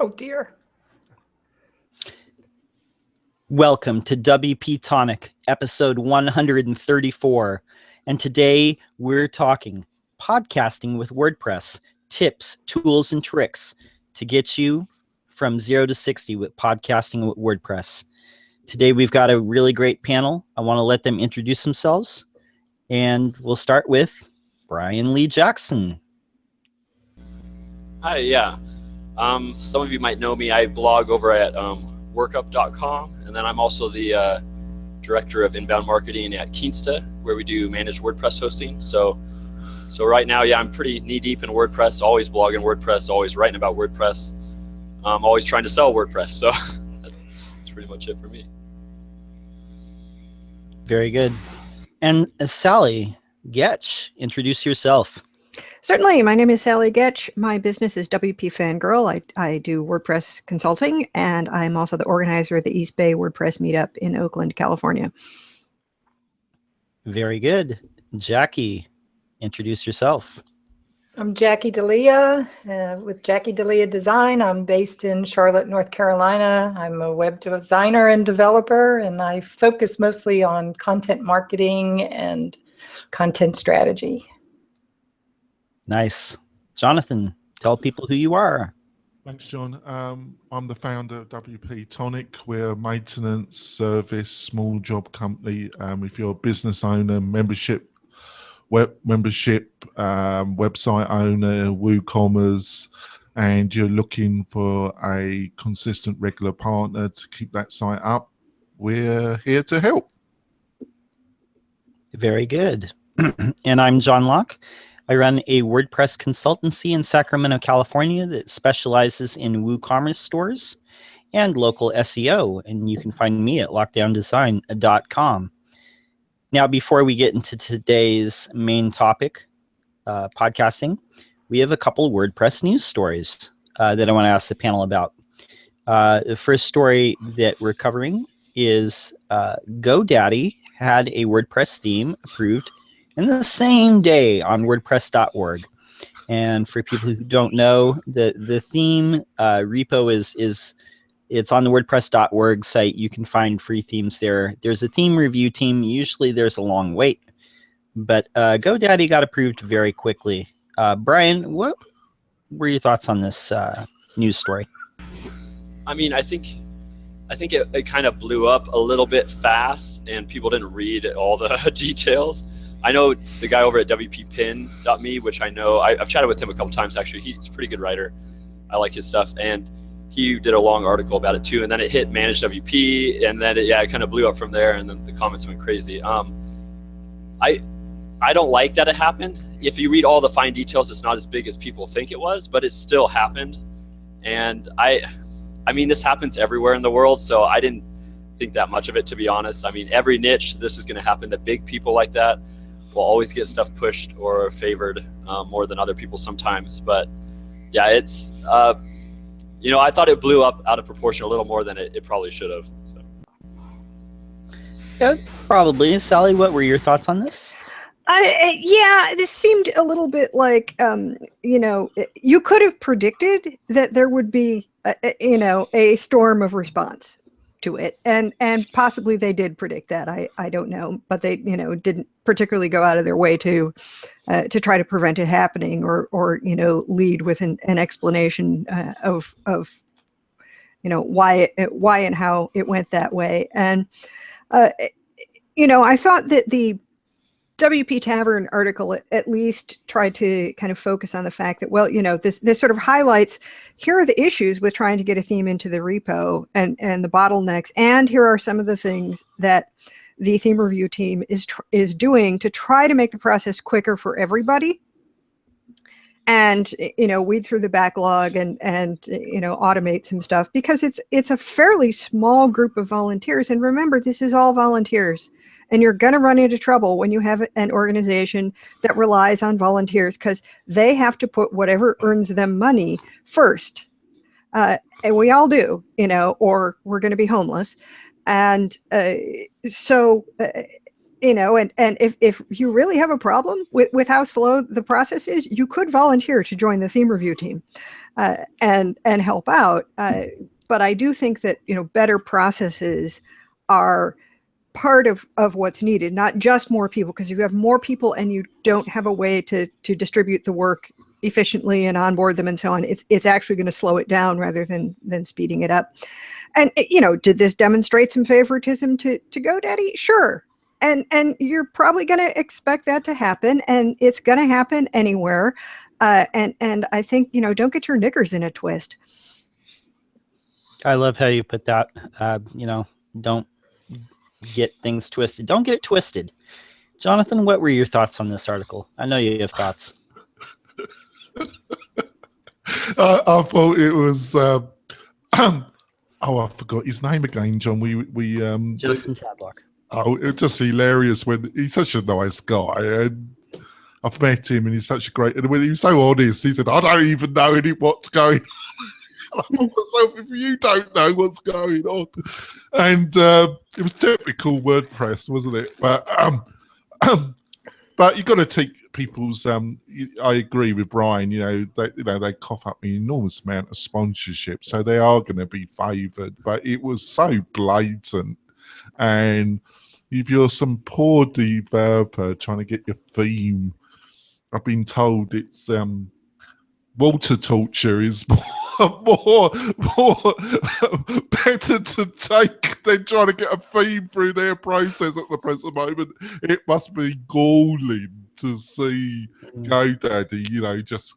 Oh dear. Welcome to WP-Tonic, episode 134. And today we're talking podcasting with WordPress, tips, tools, and tricks to get you from 0 to 60 with podcasting with WordPress. Today we've got a really great panel. I want to let them introduce themselves. And we'll start with Brian Lee Jackson. Hi, yeah. Some of you might know me. I blog over at workup.com, and then I'm also the director of inbound marketing at Keensta, where we do managed WordPress hosting. So right now, yeah, I'm pretty knee-deep in WordPress, always blogging WordPress, always writing about WordPress, always trying to sell WordPress. So that's pretty much it for me. Very good. And Sallie, Goetch, introduce yourself. Certainly. My name is Sallie Goetch. My business is WPFangirl. I do WordPress consulting, and I'm also the organizer of the East Bay WordPress meetup in Oakland, California. Very good. Jackie, introduce yourself. I'm Jackie D'Elia with Jackie D'Elia Design. I'm based in Charlotte, North Carolina. I'm a web designer and developer, and I focus mostly on content marketing and content strategy. Nice. Jonathan, tell people who you are. Thanks, John. I'm the founder of WP-Tonic. We're a maintenance service, small job company. If you're a business owner, web membership, website owner, WooCommerce, and you're looking for a consistent, regular partner to keep that site up, we're here to help. Very good. And I'm John Locke. I run a WordPress consultancy in Sacramento, California that specializes in WooCommerce stores and local SEO. And you can find me at lockedowndesign.com. Now, before we get into today's main topic, podcasting, we have a couple of WordPress news stories that I want to ask the panel about. The first story that we're covering is GoDaddy had a WordPress theme approved in the same day on WordPress.org. And for people who don't know, the theme repo is it's on the WordPress.org site. You can find free themes there. There's a theme review team. Usually there's a long wait, but GoDaddy got approved very quickly. Brian, what were your thoughts on this news story? I mean, I think it kind of blew up a little bit fast, and people didn't read all the details. I know the guy over at WPPin.me, which I know, I've chatted with him a couple times actually. He's a pretty good writer. I like his stuff, and he did a long article about it too. And then it hit Managed WP, and then it kind of blew up from there, and then the comments went crazy. I don't like that it happened. If you read all the fine details, it's not as big as people think it was, but it still happened. And I mean, this happens everywhere in the world, so I didn't think that much of it, to be honest. I mean, every niche, this is going to happen. The big people like that will always get stuff pushed or favored more than other people sometimes. But yeah, it's, I thought it blew up out of proportion a little more than it probably should have. So. Yeah, probably. Sallie, what were your thoughts on this? Yeah, this seemed a little bit like, you could have predicted that there would be, a storm of response to it, and possibly they did predict that. I don't know, but they didn't particularly go out of their way to try to prevent it happening, or lead with an explanation of why and how it went that way. And I thought that the WP Tavern article at least tried to kind of focus on the fact that, well, this sort of highlights, here are the issues with trying to get a theme into the repo and the bottlenecks, and here are some of the things that the theme review team is doing to try to make the process quicker for everybody, and weed through the backlog and automate some stuff, because it's a fairly small group of volunteers. And remember, this is all volunteers. And you're going to run into trouble when you have an organization that relies on volunteers, because they have to put whatever earns them money first. And we all do, or we're going to be homeless. And so you know, and if you really have a problem with how slow the process is, you could volunteer to join the theme review team and help out. But I do think that, you know, better processes are part of what's needed, not just more people, because if you have more people and you don't have a way to distribute the work efficiently and onboard them and so on, it's actually going to slow it down rather than speeding it up. And, you know, did this demonstrate some favoritism to GoDaddy? Sure. And you're probably going to expect that to happen, and it's going to happen anywhere. And I think, you know, don't get your knickers in a twist. I love how you put that. You know, don't get things twisted. Don't get it twisted. Jonathan, what were your thoughts on this article? I know you have thoughts. I thought it was. Oh, I forgot his name again, John. We Justin Tadlock. Oh, it was just hilarious when he's such a nice guy, and I've met him, and he's such a great. And when he was so honest, he said, "I don't even know what's going on." I thought myself, if you don't know what's going on, and it was typical WordPress, wasn't it? But you got to take people's. I agree with Brian. You know, they cough up an enormous amount of sponsorship, so they are going to be favoured. But it was so blatant. And if you're some poor developer trying to get your theme, I've been told it's water torture is more better to take than trying to get a theme through their process at the present moment. It must be galling to see GoDaddy, you know, just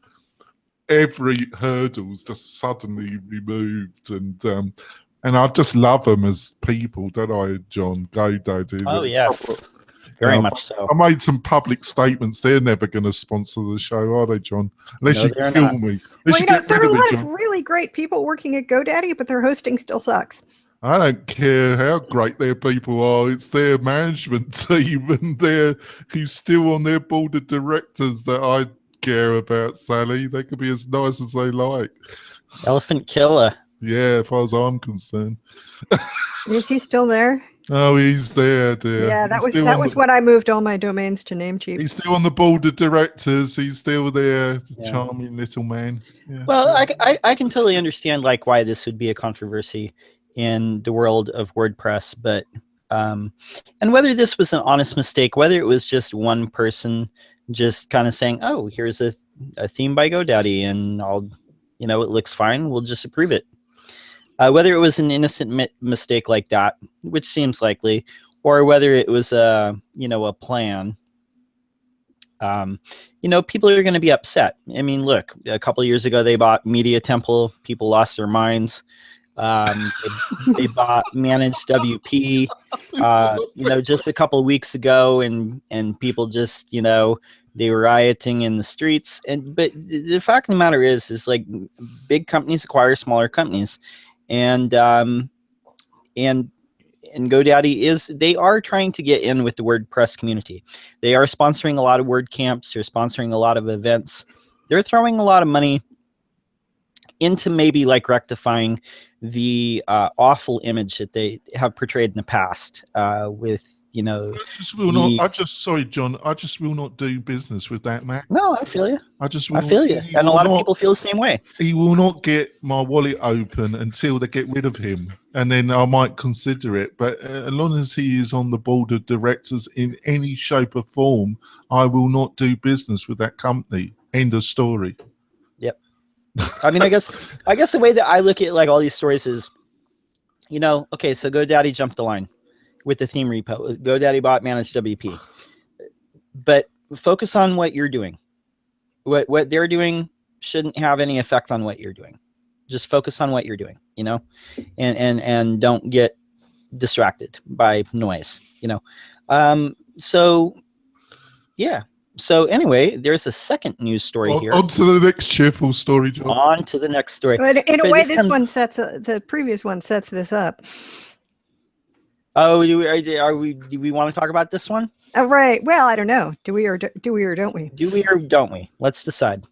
every hurdle's just suddenly removed, and I just love them as people, don't I, John? GoDaddy. Oh, yes. Very much so. I made some public statements. They're never going to sponsor the show, are they, John? Unless you kill me. Well, you know, there are a lot of really great people working at GoDaddy, but their hosting still sucks. I don't care how great their people are. It's their management team and who's still on their board of directors that I care about, Sallie. They could be as nice as they like. Elephant killer. Yeah, as far as I'm concerned. Is he still there? Oh, he's there, dear. Yeah, that was when I moved all my domains to Namecheap. He's still on the board of directors. He's still there, charming little man. Yeah. Well, I can totally understand like why this would be a controversy in the world of WordPress, but and whether this was an honest mistake, whether it was just one person just kind of saying, "Oh, here's a theme by GoDaddy, and it looks fine. We'll just approve it." Whether it was an innocent mistake like that, which seems likely, or whether it was a plan, people are going to be upset. I mean, look, a couple of years ago they bought Media Temple. People lost their minds. They bought Managed WP, just a couple of weeks ago, and people just, they were rioting in the streets. But the fact of the matter is like big companies acquire smaller companies. And GoDaddy they are trying to get in with the WordPress community. They are sponsoring a lot of WordCamps. They're sponsoring a lot of events. They're throwing a lot of money into maybe like rectifying the awful image that they have portrayed in the past with, sorry, John, I just will not do business with that man. No, I feel you. I feel you. And a lot of people feel the same way. He will not get my wallet open until they get rid of him. And then I might consider it. But as long as he is on the board of directors in any shape or form, I will not do business with that company. End of story. Yep. I mean, I guess the way that I look at like all these stories is, okay, so GoDaddy jumped the line with the theme repo. GoDaddy bought Managed WP. But focus on what you're doing. What they're doing shouldn't have any effect on what you're doing. Just focus on what you're doing, and don't get distracted by noise, So, yeah. So anyway, there's a second news story here. On to the next cheerful story, John. On to the next story. But in a way, the previous one sets this up. Oh, do we want to talk about this one? Oh, right. Well, I don't know. Do we or don't we? Do we or don't we? Let's decide.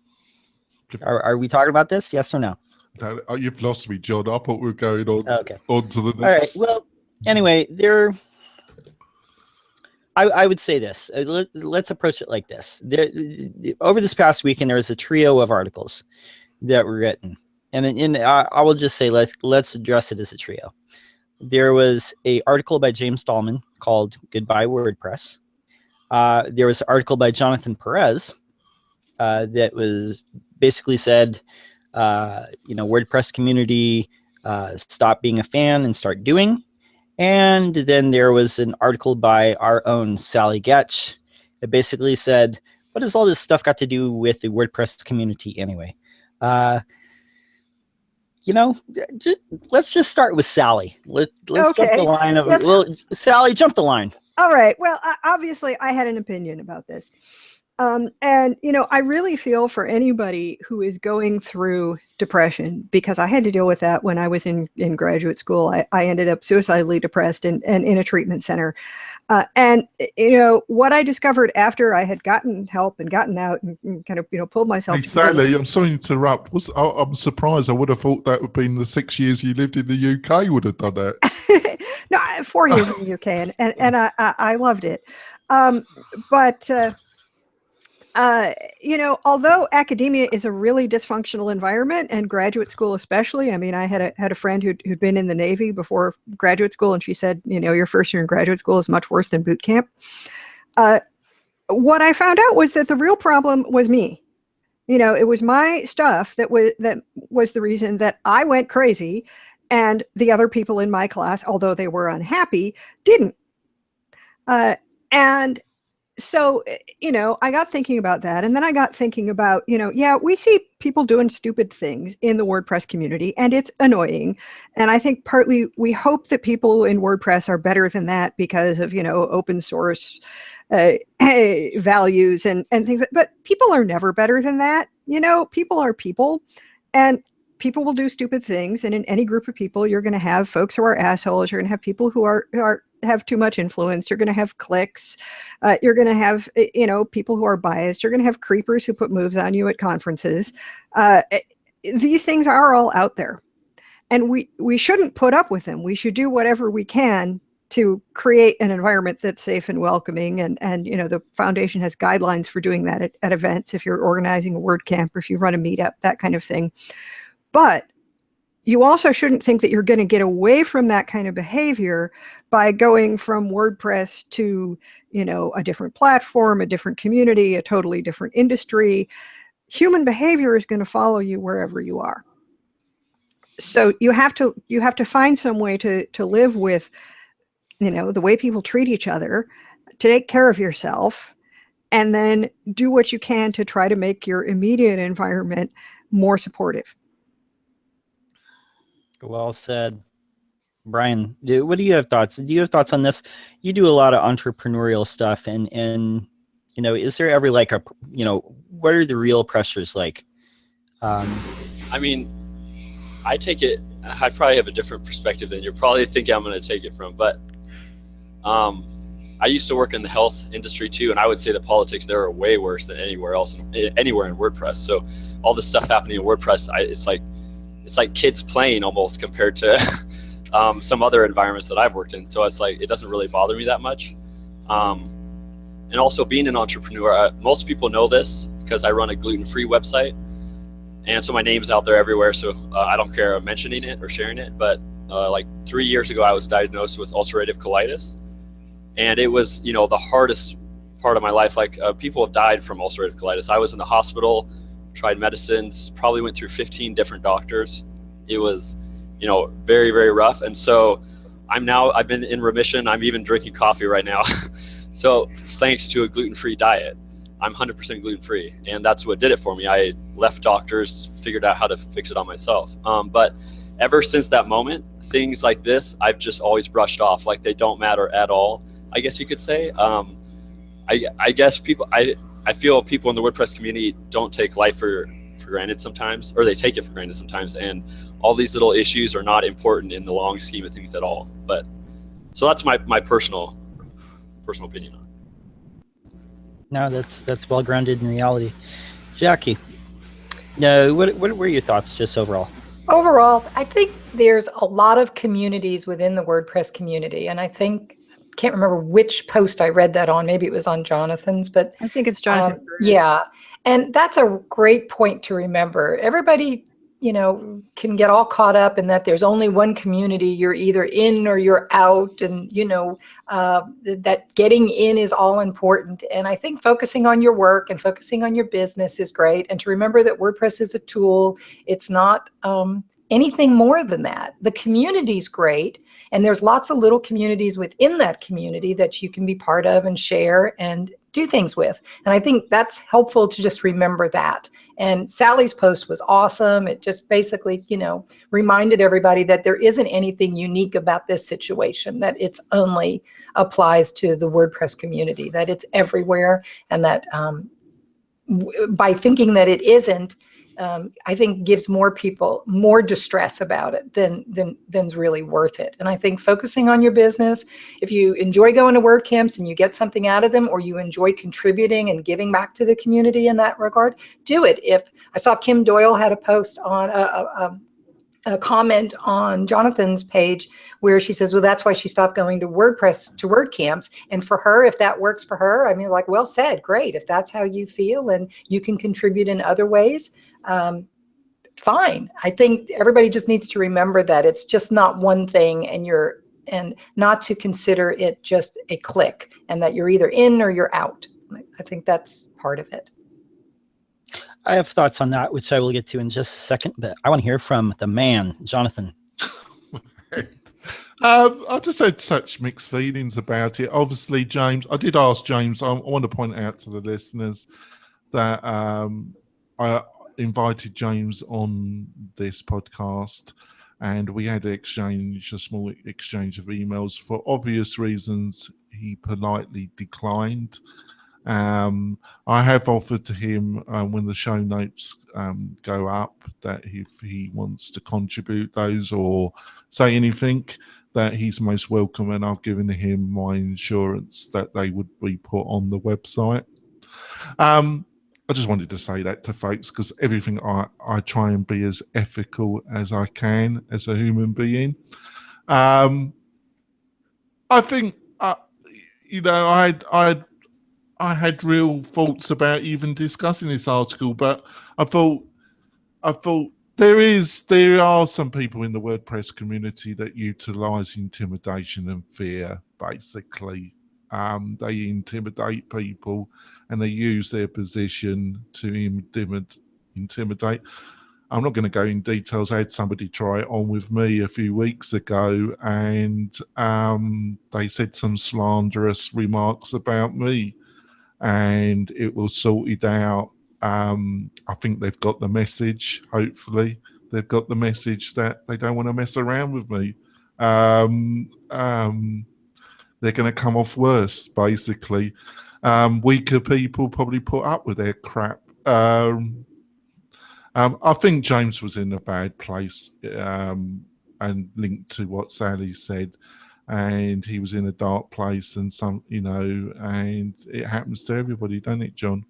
Are we talking about this? Yes or no? No, you've lost me, John. I thought we were going on. Okay. On to the next. All right. Well, anyway, I would say this. Let's approach it like this. Over this past weekend, there was a trio of articles that were written, and I will just say let's address it as a trio. There was an article by James Dahlman called "Goodbye WordPress." There was an article by Jonathan Perez that was basically said, WordPress community, stop being a fan and start doing. And then there was an article by our own Sallie Goetch that basically said, what has all this stuff got to do with the WordPress community anyway? Let's just start with Sallie. Let's jump the line of Yes. Well, Sallie, jump the line. All right. Well, obviously, I had an opinion about this. And, I really feel for anybody who is going through depression, because I had to deal with that when I was in graduate school. I ended up suicidally depressed and in a treatment center. And what I discovered after I had gotten help and gotten out and kind of, pulled myself Hey, together. Sallie, I'm sorry to interrupt. I'm surprised. I would have thought that would have been the 6 years you lived in the UK would have done that. No, 4 years in the UK, and I loved it. Although academia is a really dysfunctional environment, and graduate school especially, I mean, I had a friend who'd been in the Navy before graduate school, and she said, your first year in graduate school is much worse than boot camp. What I found out was that the real problem was me. It was my stuff that was the reason that I went crazy, and the other people in my class, although they were unhappy, didn't. And so, I got thinking about that. And then I got thinking about, we see people doing stupid things in the WordPress community, and it's annoying. And I think partly we hope that people in WordPress are better than that because of, open source values and things. But people are never better than that. People are people, and people will do stupid things. And in any group of people, you're going to have folks who are assholes. You're going to have people who have too much influence. You're going to have cliques. You're going to have, people who are biased. You're going to have creepers who put moves on you at conferences. These things are all out there, and we shouldn't put up with them. We should do whatever we can to create an environment that's safe and welcoming. And the foundation has guidelines for doing that at events. If you're organizing a WordCamp, or if you run a meetup, that kind of thing. But you also shouldn't think that you're going to get away from that kind of behavior by going from WordPress to, a different platform, a different community, a totally different industry. Human behavior is going to follow you wherever you are. So you have to find some way to live with, the way people treat each other, to take care of yourself, and then do what you can to try to make your immediate environment more supportive. Well said. Brian, what do you have thoughts? Do you have thoughts on this? You do a lot of entrepreneurial stuff, and is there ever like what are the real pressures like? I mean, I probably have a different perspective than you're probably thinking I'm going to take it from, but I used to work in the health industry too, and I would say the politics there are way worse than anywhere else, anywhere in WordPress. So all this stuff happening in WordPress, it's like kids playing almost compared to some other environments that I've worked in. So it's like, it doesn't really bother me that much. And also being an entrepreneur, most people know this because I run a gluten-free website. And so my name's out there everywhere. So I don't care mentioning it or sharing it. But like 3 years ago, I was diagnosed with ulcerative colitis. And it was, the hardest part of my life. Like people have died from ulcerative colitis. I was in the hospital, tried medicines, probably went through 15 different doctors. It was, very, very rough. And so I've been in remission. I'm even drinking coffee right now. So thanks to a gluten-free diet, I'm 100% gluten-free. And that's what did it for me. I left doctors, figured out how to fix it on myself. But ever since that moment, things like this, I've just always brushed off like they don't matter at all, I guess you could say. I guess I feel people in the WordPress community don't take life for granted sometimes, or they take it for granted sometimes, and all these little issues are not important in the long scheme of things at all. But so that's my personal opinion on it. No, that's well grounded in reality. Jackie, no, what were your thoughts just overall? Overall, I think there's a lot of communities within the WordPress community, and I think can't remember which post I read that on. Maybe it was on Jonathan's, but I think it's Jonathan. yeah. And that's a great point to remember. Everybody, you know, can get all caught up in that there's only one community. You're either in or you're out, and, you know, that getting in is all important. And I think focusing on your work and focusing on your business is great. And to remember that WordPress is a tool. It's not anything more than that. The community's great. And there's lots of little communities within that community that you can be part of and share and do things with. And I think that's helpful to just remember that. And Sallie's post was awesome. It just basically, you know, reminded everybody that there isn't anything unique about this situation, that it's only applies to the WordPress community, that it's everywhere, and that by thinking that it isn't, I think gives more people more distress about it than's really worth it. And I think focusing on your business, if you enjoy going to WordCamps and you get something out of them, or you enjoy contributing and giving back to the community in that regard, do it. If I saw Kim Doyle had a post on a comment on Jonathan's page where she says, well, that's why she stopped going to WordPress, to WordCamps. And for her, if that works for her, I mean, like, well said, great. If that's how you feel and you can contribute in other ways, fine. I think everybody just needs to remember that it's just not one thing, and not to consider it just a click, and that you're either in or you're out. I think that's part of it. I have thoughts on that, which I will get to in just a second, but I want to hear from the man, Jonathan. I just had such mixed feelings about it. Obviously, James, I did ask James, I want to point out to the listeners that I invited James on this podcast, and we had a small exchange of emails. For obvious reasons, he politely declined. I have offered to him, when the show notes go up, that if he wants to contribute those or say anything, that he's most welcome, and I've given him my insurance that they would be put on the website. I just wanted to say that to folks, because everything I try and be as ethical as I can as a human being. I think, you know, I had real thoughts about even discussing this article, but I thought there are some people in the WordPress community that utilize intimidation and fear, basically. They intimidate people, and they use their position to intimidate. I'm not going to go in details. I had somebody try it on with me a few weeks ago, and they said some slanderous remarks about me, and it was sorted out. I think they've got the message. Hopefully they've got the message that they don't want to mess around with me. They're going to come off worse, basically. Weaker people probably put up with their crap. I think James was in a bad place, and linked to what Sallie said, and he was in a dark place, and and it happens to everybody, doesn't it, John?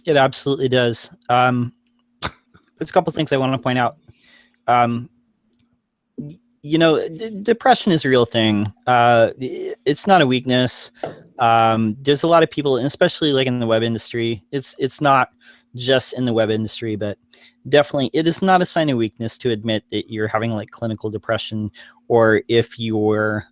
It absolutely does. There's a couple of things I want to point out. You know, depression is a real thing. It's not a weakness. There's a lot of people, and especially like in the web industry, it's not just in the web industry, but definitely it is not a sign of weakness to admit that you're having like clinical depression, or if you're,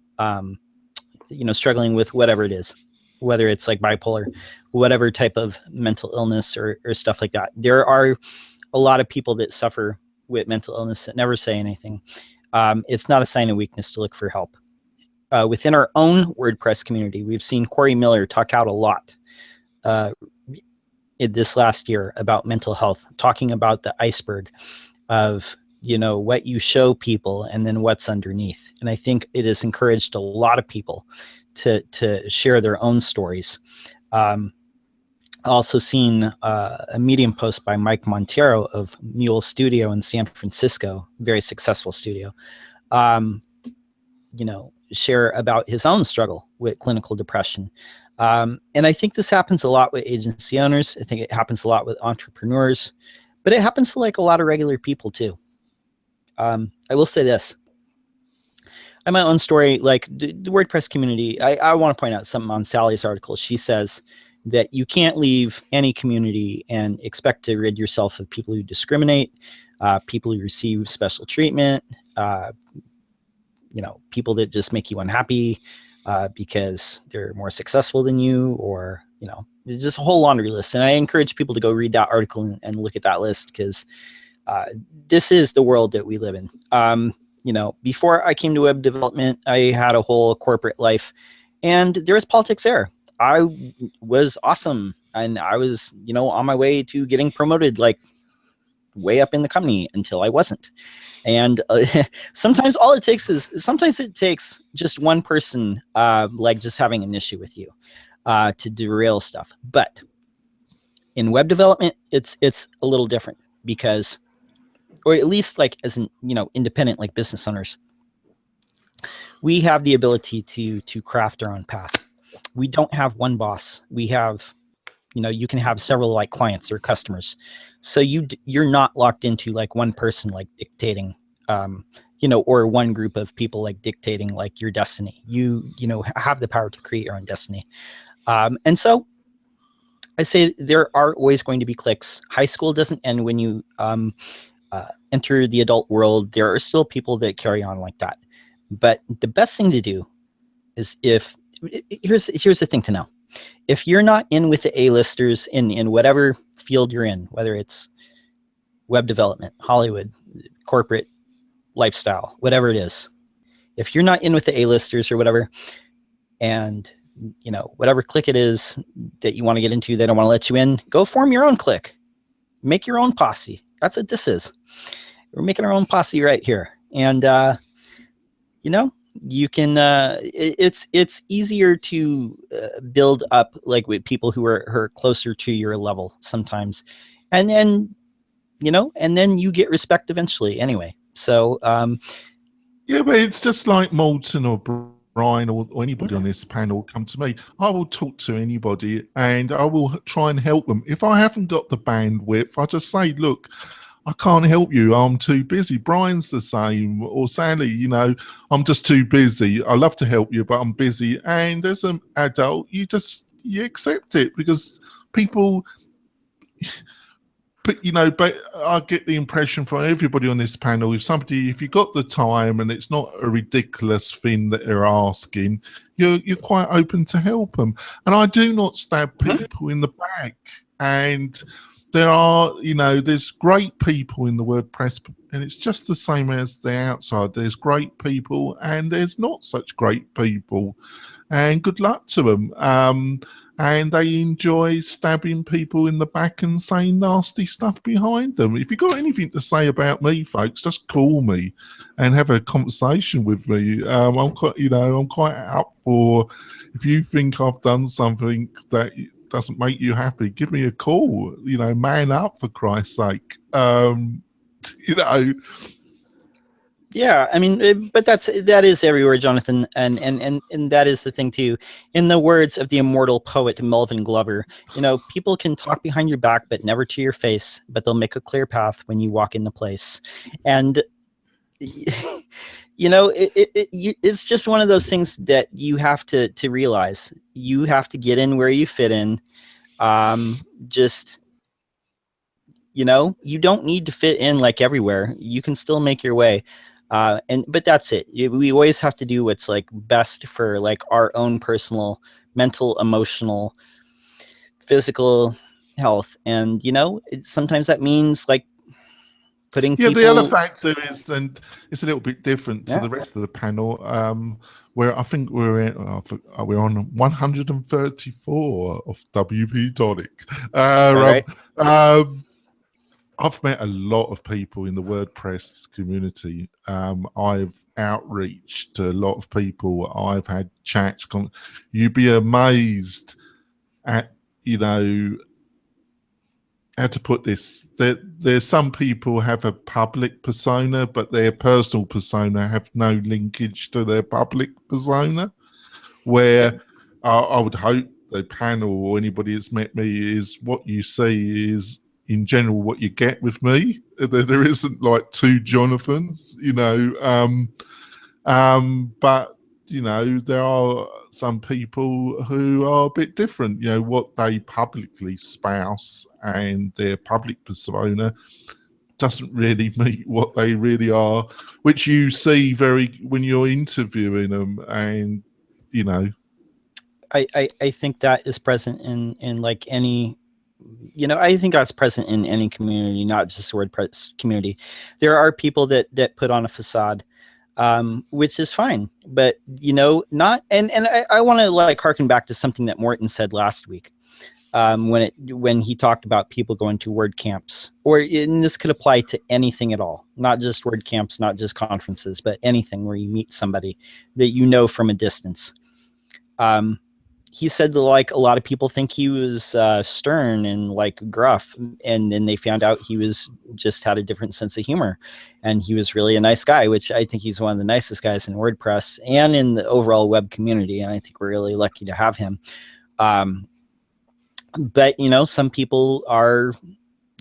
struggling with whatever it is, whether it's like bipolar, whatever type of mental illness or stuff like that. There are a lot of people that suffer with mental illness that never say anything. It's not a sign of weakness to look for help. Within our own WordPress community, we've seen Corey Miller talk out a lot this last year about mental health, talking about the iceberg of, what you show people and then what's underneath. And I think it has encouraged a lot of people to share their own stories. Also seen a Medium post by Mike Montero of Mule Studio in San Francisco, very successful studio, share about his own struggle with clinical depression. And I think this happens a lot with agency owners. I think it happens a lot with entrepreneurs, but it happens to like a lot of regular people too. I will say this. have my own story. Like the WordPress community, I want to point out something on Sallie's article. She says that you can't leave any community and expect to rid yourself of people who discriminate, people who receive special treatment, you know, people that just make you unhappy because they're more successful than you, or, you know, just a whole laundry list. And I encourage people to go read that article and look at that list, because this is the world that we live in. You know, before I came to web development, I had a whole corporate life, and there was politics there. I was awesome, and I was, you know, on my way to getting promoted, like way up in the company, until I wasn't. And sometimes all it takes is, sometimes it takes just one person, like just having an issue with you, to derail stuff. But in web development, it's a little different, because, or at least like as an, you know, independent, like business owners, we have the ability to craft our own path. We don't have one boss. We have, you know, you can have several like clients or customers. So you're not locked into like one person, like dictating, you know, or one group of people like dictating like your destiny. You know, have the power to create your own destiny. And so I say there are always going to be cliques. High school doesn't end when you enter the adult world. There are still people that carry on like that. But the best thing to do is, here's the thing to know. If you're not in with the A-listers in whatever field you're in, whether it's web development, Hollywood, corporate, lifestyle, whatever it is, if you're not in with the A-listers or whatever, and, you know, whatever clique it is that you want to get into, they don't want to let you in, go form your own clique. Make your own posse. That's what this is. We're making our own posse right here. And, you know, you can, it's easier to build up like with people who are closer to your level sometimes. And then, you know, and then you get respect eventually anyway. So, yeah, but it's just like Moulton or Brian or anybody on this panel come to me. I will talk to anybody and I will try and help them. If I haven't got the bandwidth, I just say, look, I can't help you. I'm too busy. Brian's the same, or Sallie, you know, I'm just too busy. I love to help you, but I'm busy. And as an adult, you accept it, because people, but you know, but I get the impression from everybody on this panel, if you got the time and it's not a ridiculous thing that they're asking, you're quite open to help them. And I do not stab people in the back. And there are, you know, there's great people in the WordPress, and it's just the same as the outside. There's great people and there's not such great people, and good luck to them. And they enjoy stabbing people in the back and saying nasty stuff behind them. If you've got anything to say about me, folks, just call me and have a conversation with me. I'm quite up for, if you think I've done something that doesn't make you happy, give me a call. You know, man up, for Christ's sake. You know. Yeah, I mean, but that is everywhere, Jonathan, and that is the thing too. In the words of the immortal poet Melvin Glover, you know, people can talk behind your back, but never to your face. But they'll make a clear path when you walk in the place. And you know, it's just one of those things that you have to realize. You have to get in where you fit in. Just, you know, you don't need to fit in like everywhere. You can still make your way. But that's it. We always have to do what's like best for like our own personal, mental, emotional, physical health. And, you know, sometimes that means like putting people... the other factor is, and it's a little bit different to the rest of the panel, where I think we're on 134 of WP-Tonic. I've met a lot of people in the WordPress community. I've outreached to a lot of people. I've had chats. You'd be amazed at, you know, how to put this. There's some people have a public persona, but their personal persona have no linkage to their public persona. Where I would hope the panel or anybody that's met me is what you see is, in general, what you get with me. There isn't like two Jonathans, you know. But you know, there are some people who are a bit different. You know, what they publicly espouse and their public persona doesn't really meet what they really are, which you see very when you're interviewing them. And you know, I think that is present in like any, you know, I think that's present in any community, not just the WordPress community. There are people that put on a facade, which is fine, but you know, not, and I want to like harken back to something that Morton said last week, when he talked about people going to WordCamps, and this could apply to anything at all, not just WordCamps, not just conferences, but anything where you meet somebody that you know from a distance. He said that like a lot of people think he was stern and like gruff, and then they found out he was just had a different sense of humor, and he was really a nice guy, which I think he's one of the nicest guys in WordPress and in the overall web community, and I think we're really lucky to have him. But you know, some people are,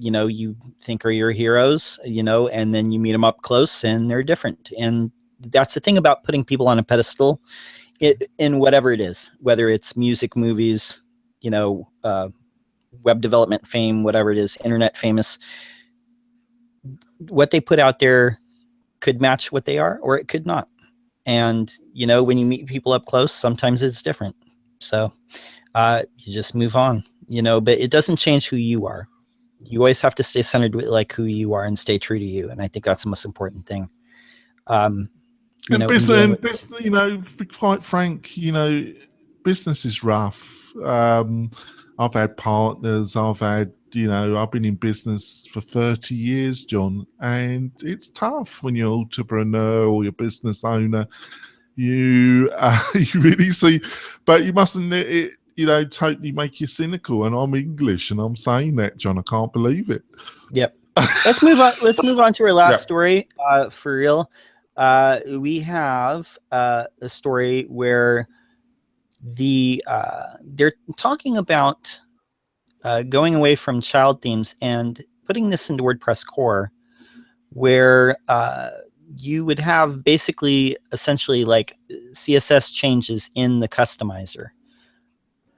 you know, you think are your heroes, you know, and then you meet them up close and they're different, and that's the thing about putting people on a pedestal. In whatever it is, whether it's music, movies, you know, web development fame, whatever it is, internet famous, what they put out there could match what they are, or it could not. And, you know, when you meet people up close, sometimes it's different. So you just move on, you know, but it doesn't change who you are. You always have to stay centered with like who you are and stay true to you. And I think that's the most important thing. You know, business, you know, to be quite frank, you know, business is rough. I've had partners, you know, I've been in business for 30 years, John, and it's tough when you're an entrepreneur or you're a business owner. You really see, but you mustn't it, you know, totally make you cynical. And I'm English, and I'm saying that, John. I can't believe it. Yep. Let's move on. Let's move on to our last story. For real. We have a story where they're talking about going away from child themes and putting this into WordPress core, where you would have basically essentially like CSS changes in the customizer.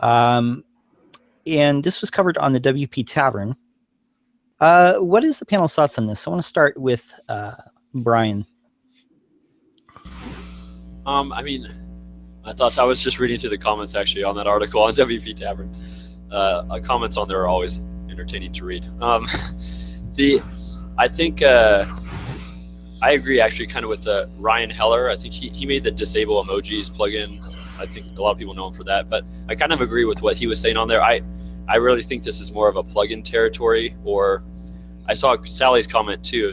And this was covered on the WP Tavern. What is the panel's thoughts on this? I want to start with Brian. I mean, I was just reading through the comments actually on that article on WP Tavern. Comments on there are always entertaining to read. I think I agree actually kind of with Ryan Heller. I think he made the disable emojis plugin. I think a lot of people know him for that, but I kind of agree with what he was saying on there. I really think this is more of a plugin territory, or I saw Sallie's comment too,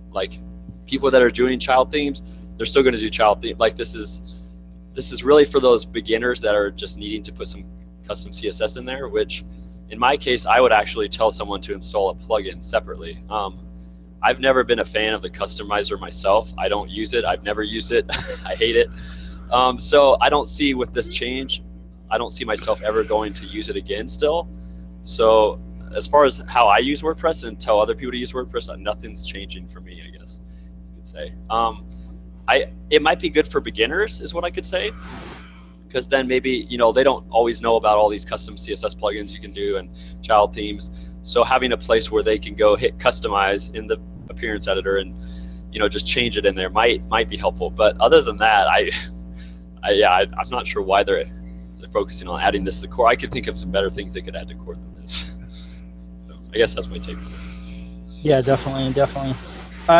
like people that are doing child themes, they're still going to do child theme. Like this is really for those beginners that are just needing to put some custom CSS in there, which in my case, I would actually tell someone to install a plugin separately. I've never been a fan of the customizer myself. I don't use it. I've never used it. I hate it. So I don't see with this change, I don't see myself ever going to use it again still. So as far as how I use WordPress and tell other people to use WordPress, nothing's changing for me, I guess you could say. It might be good for beginners is what I could say, because then maybe, you know, they don't always know about all these custom CSS plugins you can do and child themes. So having a place where they can go hit customize in the appearance editor and, you know, just change it in there might be helpful. But other than that, I'm not sure why they're focusing on adding this to the core. I could think of some better things they could add to core than this. So I guess that's my take on it. Yeah, definitely.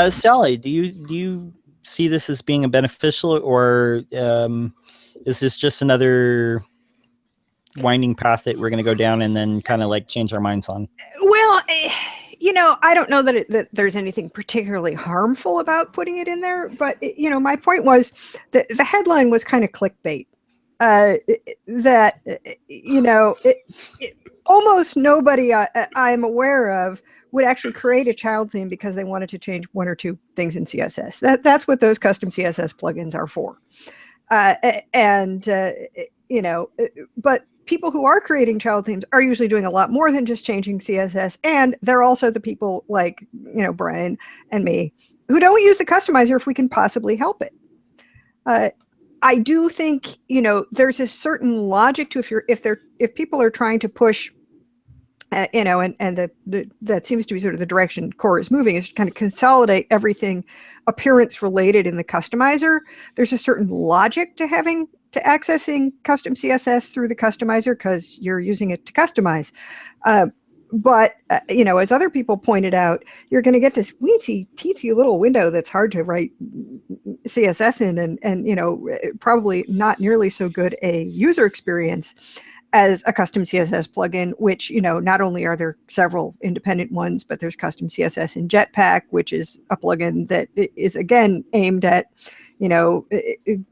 Sallie, do you see this as being a beneficial, or is this just another winding path that we're going to go down and then kind of like change our minds on? Well, you know, I don't know that there's anything particularly harmful about putting it in there, but you know, my point was that the headline was kind of clickbait. That you know, almost nobody I'm aware of would actually create a child theme because they wanted to change one or two things in CSS. That's what those custom CSS plugins are for. You know, but people who are creating child themes are usually doing a lot more than just changing CSS. And they're also the people like, you know, Brian and me who don't use the customizer if we can possibly help it. I do think, you know, there's a certain logic to if people are trying to push, you know, and that seems to be sort of the direction Core is moving, is to kind of consolidate everything appearance related in the customizer. There's a certain logic to accessing custom CSS through the customizer because you're using it to customize. But, you know, as other people pointed out, you're going to get this teensy little window that's hard to write CSS in and, you know, probably not nearly so good a user experience as a custom CSS plugin, which, you know, not only are there several independent ones, but there's custom CSS in Jetpack, which is a plugin that is, again, aimed at, you know,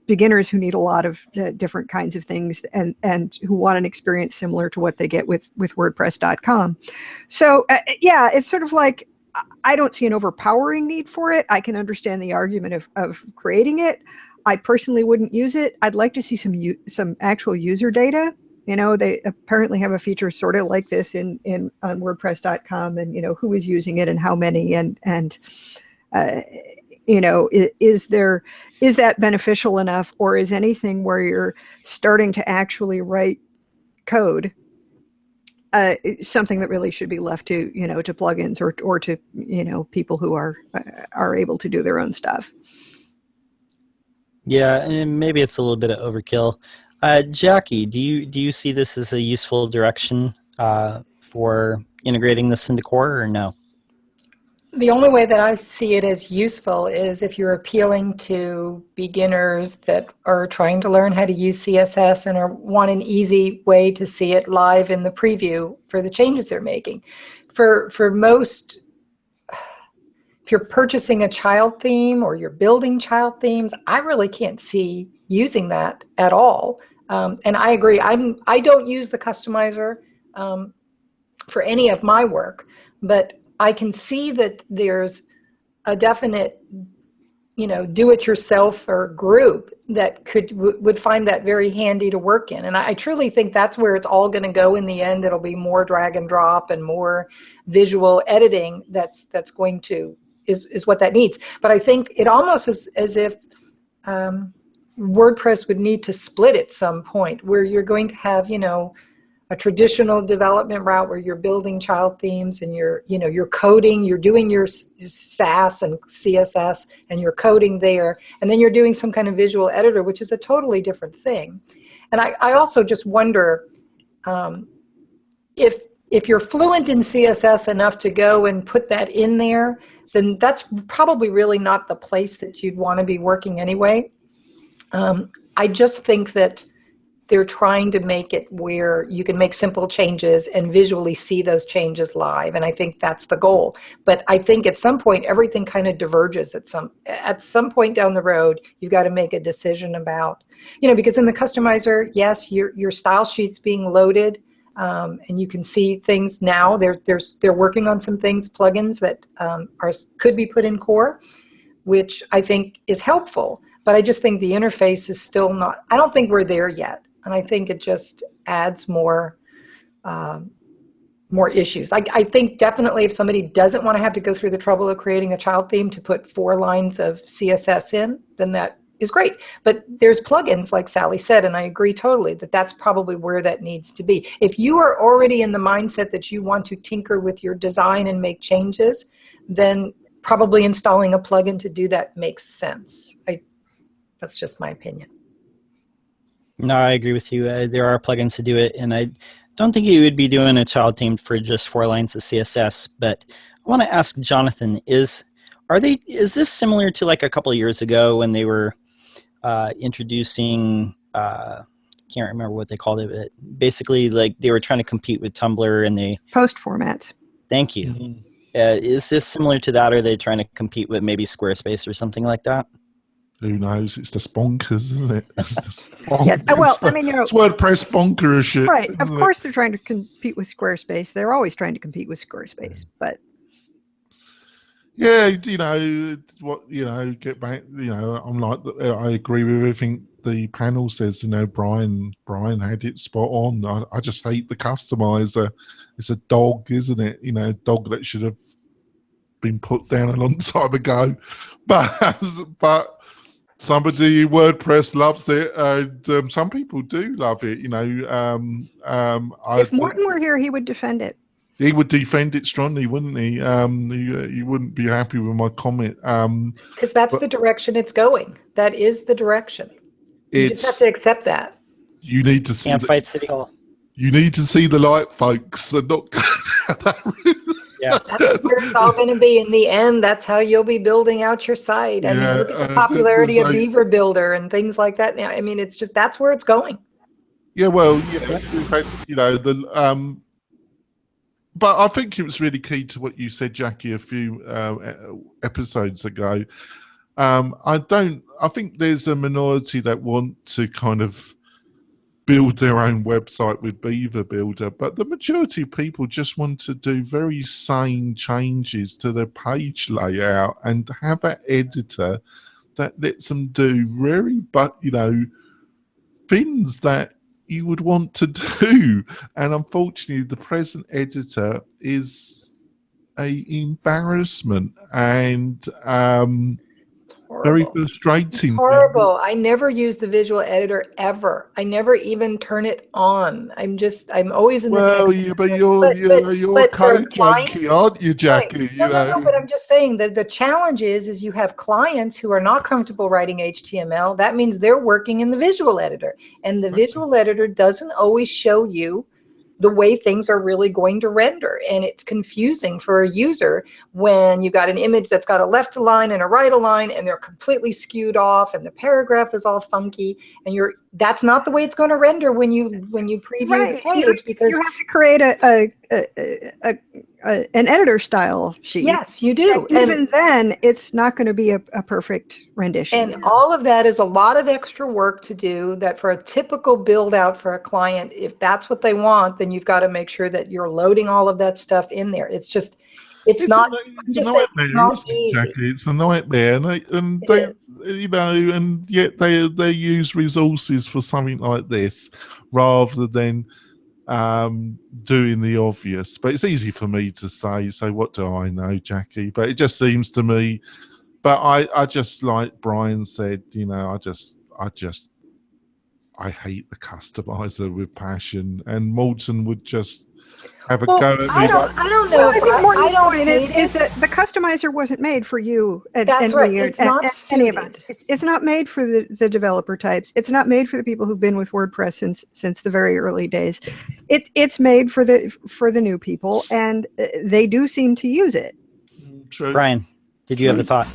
beginners who need a lot of different kinds of things and who want an experience similar to what they get with WordPress.com. So, yeah, it's sort of like, I don't see an overpowering need for it. I can understand the argument of creating it. I personally wouldn't use it. I'd like to see some actual user data. You know, they apparently have a feature sort of like this on WordPress.com, and, you know, who is using it and how many, and you know, is that beneficial enough, or is anything where you're starting to actually write code something that really should be left to, you know, to plugins or to, you know, people who are able to do their own stuff. Yeah, and maybe it's a little bit of overkill. Jackie, do you see this as a useful direction for integrating this into Core, or no? The only way that I see it as useful is if you're appealing to beginners that are trying to learn how to use CSS and want an easy way to see it live in the preview for the changes they're making. For most, if you're purchasing a child theme or you're building child themes, I really can't see using that at all. And I agree. I don't use the customizer for any of my work, but I can see that there's a definite, you know, do-it-yourself or group that would find that very handy to work in. And I truly think that's where it's all going to go in the end. It'll be more drag and drop and more visual editing that's going to, is what that needs. But I think it almost is as if WordPress would need to split at some point, where you're going to have, you know, a traditional development route where you're building child themes and you're coding, you're doing your SAS and CSS and you're coding there, and then you're doing some kind of visual editor, which is a totally different thing. And I also just wonder if you're fluent in CSS enough to go and put that in there, then that's probably really not the place that you'd want to be working anyway. I just think that they're trying to make it where you can make simple changes and visually see those changes live. And I think that's the goal. But I think at some point, everything kind of diverges at some point down the road. You've got to make a decision about, you know, because in the customizer, yes, your style sheet's being loaded, and you can see things now. They're working on some things, plugins that could be put in Core, which I think is helpful. But I just think the interface is still not, I don't think we're there yet. And I think it just adds more issues. I think definitely if somebody doesn't want to have to go through the trouble of creating a child theme to put 4 lines of CSS in, then that is great. But there's plugins, like Sallie said, and I agree totally that that's probably where that needs to be. If you are already in the mindset that you want to tinker with your design and make changes, then probably installing a plugin to do that makes sense. That's just my opinion. No, I agree with you. There are plugins to do it, and I don't think you would be doing a child theme for just 4 lines of CSS. But I want to ask Jonathan: is this similar to like a couple of years ago when they were introducing? Can't remember what they called it, but basically, like they were trying to compete with Tumblr, and they post formats. Thank you. Mm-hmm. Is this similar to that, or are they trying to compete with maybe Squarespace or something like that? Who knows? It's just bonkers, isn't it? It's just yes. Well, I mean, you know, it's WordPress bonkerish shit. Right. Of course, they're trying to compete with Squarespace. They're always trying to compete with Squarespace, but yeah, you know what? You know, get back. You know, I'm like, I agree with everything the panel says. You know, Brian had it spot on. I just hate the customizer. It's a dog, isn't it? You know, a dog that should have been put down a long time ago. But somebody in WordPress loves it, and some people do love it. You know, If Morton were here, he would defend it. he would defend it strongly, wouldn't he? He wouldn't be happy with my comment. Because that's the direction it's going. That is the direction. You just have to accept that. You need to see. Can't fight City Hall. You need to see the light, folks, and not. Yeah, that's where it's all going to be in the end. That's how you'll be building out your site. I mean, look at the popularity of Beaver Builder and things like that. Now, I mean, it's just that's where it's going. Yeah, well, yeah, you know the. But I think it was really key to what you said, Jackie, a few episodes ago. I think there's a minority that want to kind of build their own website with Beaver Builder, but the majority of people just want to do very sane changes to their page layout and have an editor that lets them do things that you would want to do. And unfortunately, the present editor is an embarrassment and very frustrating. Horrible. I never use the visual editor ever. I never even turn it on. I'm always in the text. But you're code junkie, aren't you, Jackie? Right. No, but I'm just saying that the challenge is you have clients who are not comfortable writing HTML. That means they're working in the visual editor. And the visual editor doesn't always show you the way things are really going to render. And it's confusing for a user when you got an image that's got a left align and a right align and they're completely skewed off and the paragraph is all funky and that's not the way it's going to render when you preview the page, because you have to create an editor style sheet. Yes, you do. And then it's not going to be a perfect rendition. And all of that is a lot of extra work to do that for a typical build out for a client. If that's what they want, then you've got to make sure that you're loading all of that stuff in there. It's just, it's not easy. Jackie, it's a nightmare, and they and yet they use resources for something like this rather than doing the obvious. But it's easy for me to say. So what do I know, Jackie? But it just seems to me. But I just, like Brian said, I hate the customizer with passion, and Morton would just have a go at me. I don't know. I think Morton's point is that the customizer wasn't made for you. That's right. It's not any of us. It's not made for the developer types. It's not made for the people who've been with WordPress since the very early days. It's made for the new people, and they do seem to use it. True. Brian, did you have a thought?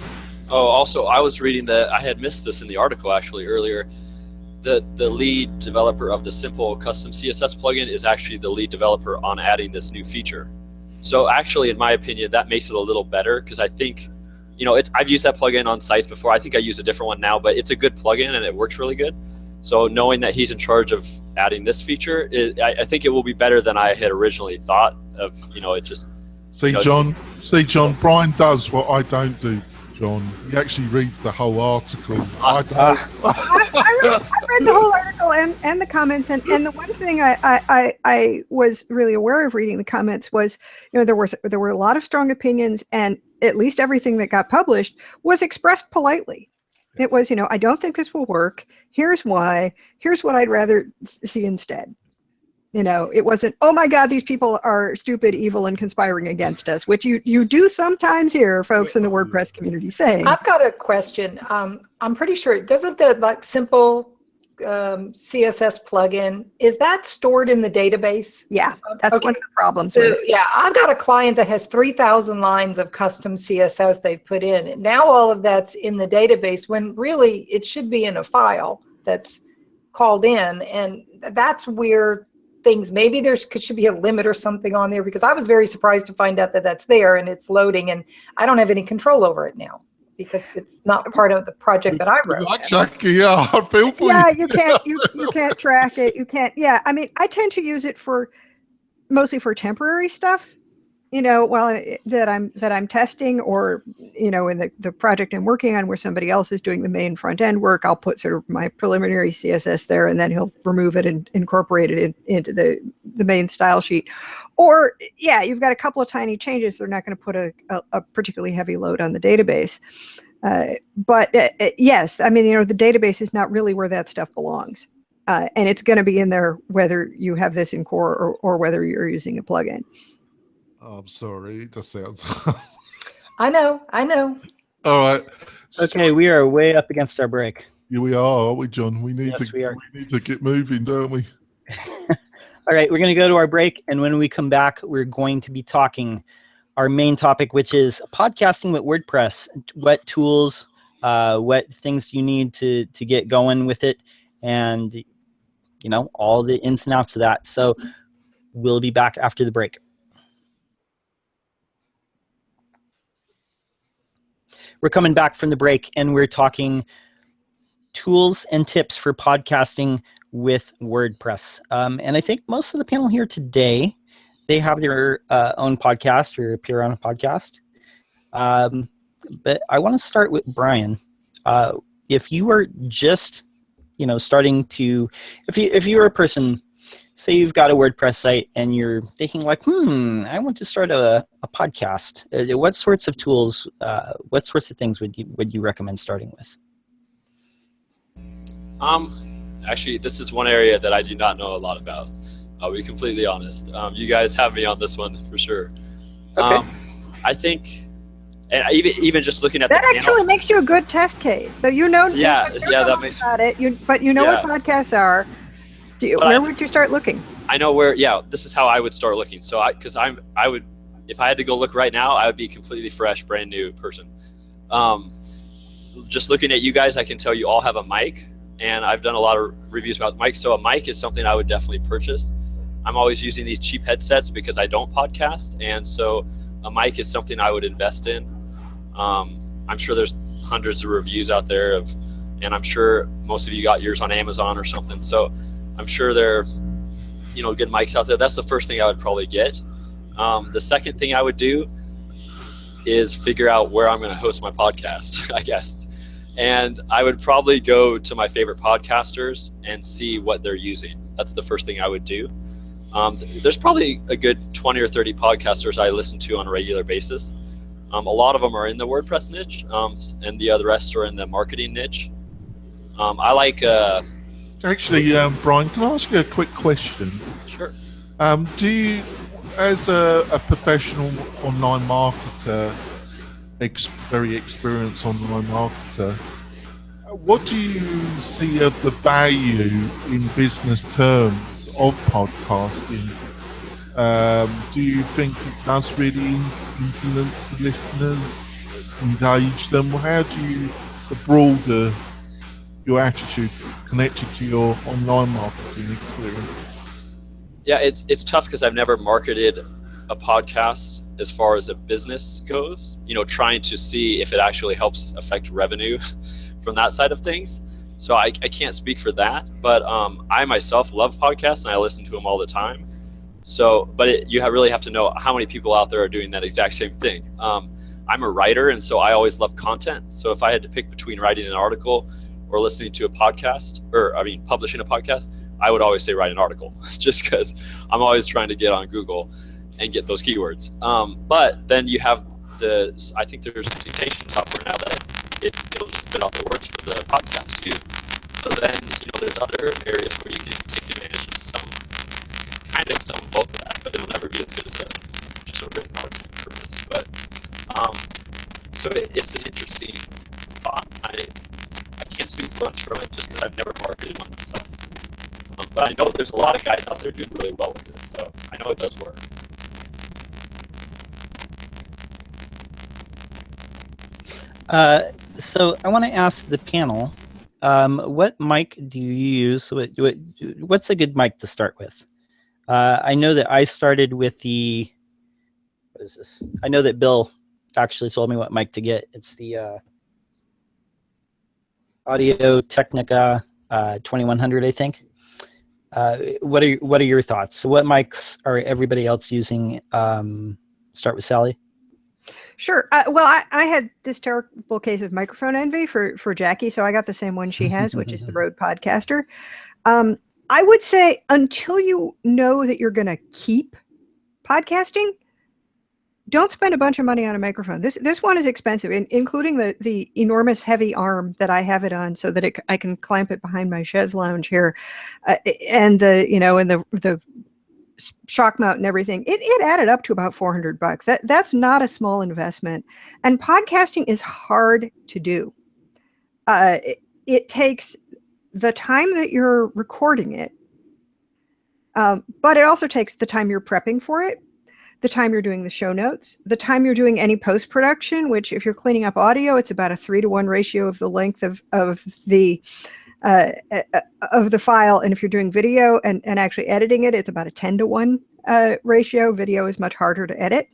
Oh, also, I was reading that I had missed this in the article actually earlier. The lead developer of the simple custom CSS plugin is actually the lead developer on adding this new feature. So actually, in my opinion, that makes it a little better, because I think, I've used that plugin on sites before. I think I use a different one now, but it's a good plugin and it works really good. So knowing that he's in charge of adding this feature, I think it will be better than I had originally thought of. It just. John, Brian does what I don't do. John, he actually reads the whole article. I read the whole article and the comments, and the one thing I was really aware of reading the comments was, there were a lot of strong opinions, and at least everything that got published was expressed politely. It was, I don't think this will work. Here's why. Here's what I'd rather see instead. It wasn't, oh my God, these people are stupid, evil, and conspiring against us, which you do sometimes hear folks in the WordPress community saying. I've got a question. I'm pretty sure, doesn't the simple CSS plugin, is that stored in the database? Yeah, that's one of the problems. So, yeah, I've got a client that has 3,000 lines of custom CSS they've put in. And now all of that's in the database when really it should be in a file that's called in. And that's where maybe there should be a limit or something on there, because I was very surprised to find out that that's there and it's loading, and I don't have any control over it now because it's not part of the project that I wrote. Jackie, yeah, I feel for you. Yeah, you can't track it. You can't. Yeah, I mean, I tend to use it mostly for temporary stuff. That I'm testing, or in the project I'm working on where somebody else is doing the main front end work, I'll put sort of my preliminary CSS there, and then he'll remove it and incorporate it into the main style sheet. Or you've got a couple of tiny changes. They're not going to put a particularly heavy load on the database. But yes, I mean, the database is not really where that stuff belongs. And it's going to be in there whether you have this in core or whether you're using a plugin. Oh, I'm sorry. It just sounds. I know. All right. Okay, we are way up against our break. Here we are, aren't we, John? We need We need to get moving, don't we? All right, we're going to go to our break, and when we come back, we're going to be talking our main topic, which is podcasting with WordPress. What tools, what things you need to get going with it, and all the ins and outs of that. So we'll be back after the break. We're coming back from the break, and we're talking tools and tips for podcasting with WordPress. And I think most of the panel here today, they have their own podcast or appear on a podcast. But I want to start with Brian. If you are just, starting to, if you're a person, say you've got a WordPress site and you're thinking like, I want to start a podcast. What sorts of tools, what sorts of things would you recommend starting with? Actually, this is one area that I do not know a lot about. I'll be completely honest. You guys have me on this one for sure. Okay. I think, and even just looking at that the actually panel, makes you a good test case. So that makes about it. But you know what podcasts are. Where would you start looking? I know where. Yeah, this is how I would start looking. So I would, if I had to go look right now, I would be a completely fresh, brand new person. Just looking at you guys, I can tell you all have a mic. And I've done a lot of reviews about mics, so a mic is something I would definitely purchase. I'm always using these cheap headsets because I don't podcast, and so a mic is something I would invest in. I'm sure there's hundreds of reviews out there and I'm sure most of you got yours on Amazon or something. So I'm sure there are, good mics out there. That's the first thing I would probably get. The second thing I would do is figure out where I'm going to host my podcast, I guess. And I would probably go to my favorite podcasters and see what they're using. That's the first thing I would do. There's probably a good 20 or 30 podcasters I listen to on a regular basis. A lot of them are in the WordPress niche, and the other rest are in the marketing niche. I like... Actually, Brian, can I ask you a quick question? Sure. Do you, as a professional online marketer, very experienced online marketer, what do you see of the value in business terms of podcasting? Do you think it does really influence the listeners, engage them? How do you broaden your attitude connected to your online marketing experience? Yeah, it's tough because I've never marketed a podcast as far as a business goes, trying to see if it actually helps affect revenue from that side of things. So I can't speak for that, but I myself love podcasts and I listen to them all the time. So, but you really have to know how many people out there are doing that exact same thing. I'm a writer, and so I always love content. So if I had to pick between writing an article or listening to a podcast, publishing a podcast, I would always say write an article, just because I'm always trying to get on Google and get those keywords. But then you have I think there's dictation software now that it'll just spit out the words for the podcast too. So then, there's other areas where you can take advantage of some of both of that, but it'll never be as good as just a written article purpose. But, so it's an interesting thought. I can't speak much from it just because I've never marketed one myself. But I know there's a lot of guys out there doing really well with this, so I know it does work. So I want to ask the panel, what mic do you use? What's a good mic to start with? I know that I started with what is this? I know that Bill actually told me what mic to get. It's the Audio Technica 2100, I think. What are your thoughts? So what mics are everybody else using? Start with Sallie. Sure. Well, I had this terrible case of microphone envy for Jackie, so I got the same one she has, which is the Rode Podcaster. I would say until you know that you're going to keep podcasting, don't spend a bunch of money on a microphone. This one is expensive, including the enormous heavy arm that I have it on, so that I can clamp it behind my chaise lounge here, and the shock mount and everything. It added up to about $400. That's not a small investment, and podcasting is hard to do. It takes the time that you're recording it, but it also takes the time you're prepping for it, the time you're doing the show notes, the time you're doing any post-production, which if you're cleaning up audio, it's about a 3-to-1 ratio of the length of the file. And if you're doing video and actually editing it, it's about a 10-to-1 ratio. Video is much harder to edit.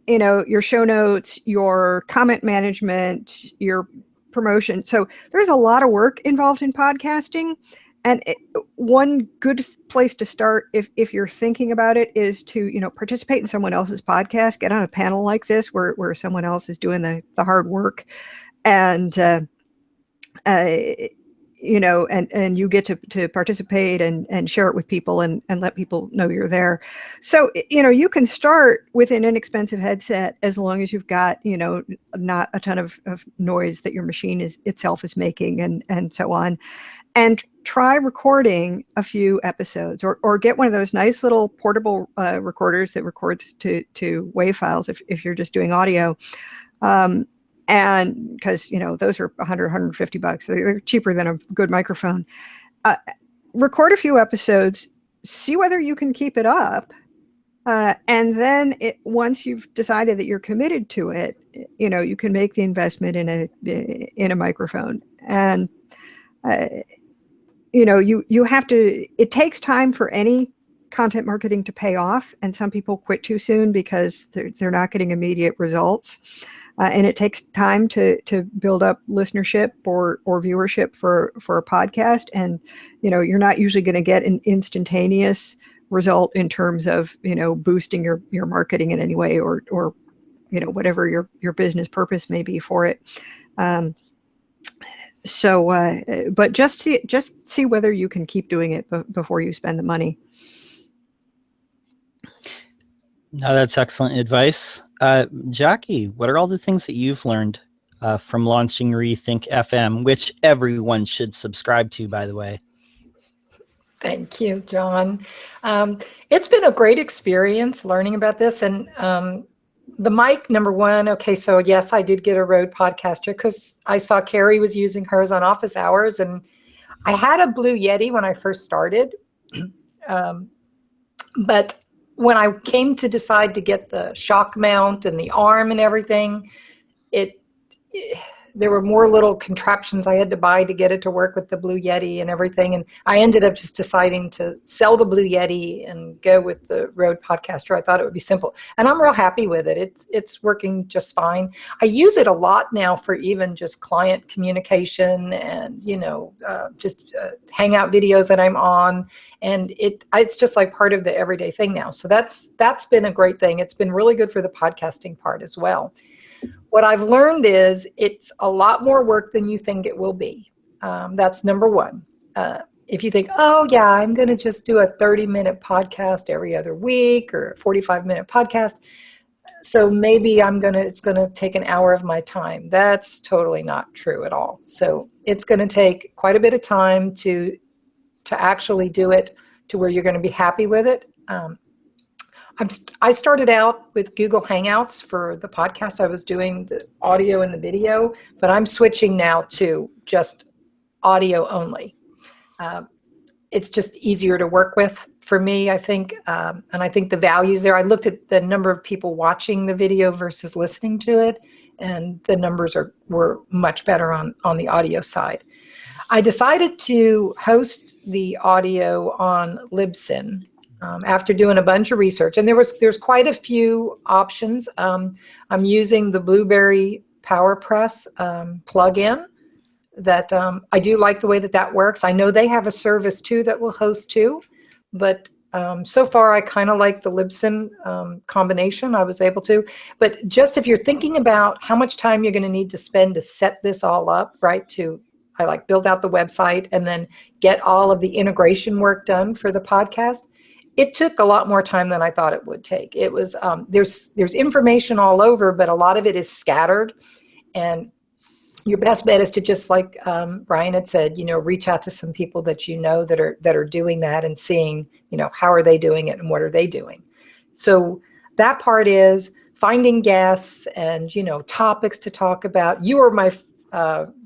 Your show notes, your comment management, your promotion. So there's a lot of work involved in podcasting. And one good place to start, if you're thinking about it, is to participate in someone else's podcast. Get on a panel like this where someone else is doing the hard work, and and you get to participate and share it with people and let people know you're there. So you can start with an inexpensive headset as long as you've got not a ton of noise that your machine itself is making and so on. And try recording a few episodes, or get one of those nice little portable recorders that records to WAV files if you're just doing audio. And because those are $100, $150. They're cheaper than a good microphone. Record a few episodes, see whether you can keep it up, and then once you've decided that you're committed to it, you can make the investment in a microphone. And you have to. It takes time for any content marketing to pay off, and some people quit too soon because they're not getting immediate results. And it takes time to build up listenership or viewership for a podcast. And, you're not usually going to get an instantaneous result in terms of, boosting your marketing in any way or whatever your business purpose may be for it. But just see whether you can keep doing it before you spend the money. No, that's excellent advice. Jackie, what are all the things that you've learned from launching Rethink FM, which everyone should subscribe to, by the way? Thank you, John. It's been a great experience learning about this. And the mic, number one, okay, so yes, I did get a Rode Podcaster because I saw Carrie was using hers on office hours. And I had a Blue Yeti when I first started. But when I came to decide to get the shock mount and the arm and everything, there were more little contraptions I had to buy to get it to work with the Blue Yeti and everything. And I ended up just deciding to sell the Blue Yeti and go with the Rode Podcaster. I thought it would be simple. And I'm real happy with it. It's working just fine. I use it a lot now for even just client communication and, just hangout videos that I'm on. And it's just like part of the everyday thing now. So that's been a great thing. It's been really good for the podcasting part as well. What I've learned is it's a lot more work than you think it will be. That's number one. If you think, oh yeah, I'm going to just do a 30-minute podcast every other week or a 45-minute podcast, so maybe it's going to take an hour of my time. That's totally not true at all. So it's going to take quite a bit of time to actually do it to where you're going to be happy with it. I started out with Google Hangouts for the podcast. I was doing the audio and the video, but I'm switching now to just audio only. It's just easier to work with for me, I think. And I think the values there, I looked at the number of people watching the video versus listening to it, and the numbers were much better on the audio side. I decided to host the audio on Libsyn. After doing a bunch of research, and there's quite a few options. I'm using the Blubrry PowerPress plugin. That I do like the way that works. I know they have a service too that will host too, but so far I kind of like the Libsyn combination. I was able to, but just if you're thinking about how much time you're going to need to spend to set this all up, right? I like build out the website and then get all of the integration work done for the podcast. it took a lot more time than I thought it would take. It was, there's information all over, but a lot of it is scattered. And your best bet is to just, like Brian had said, reach out to some people that that are doing that and seeing, how are they doing it and what are they doing. So that part is finding guests and, topics to talk about. You were my,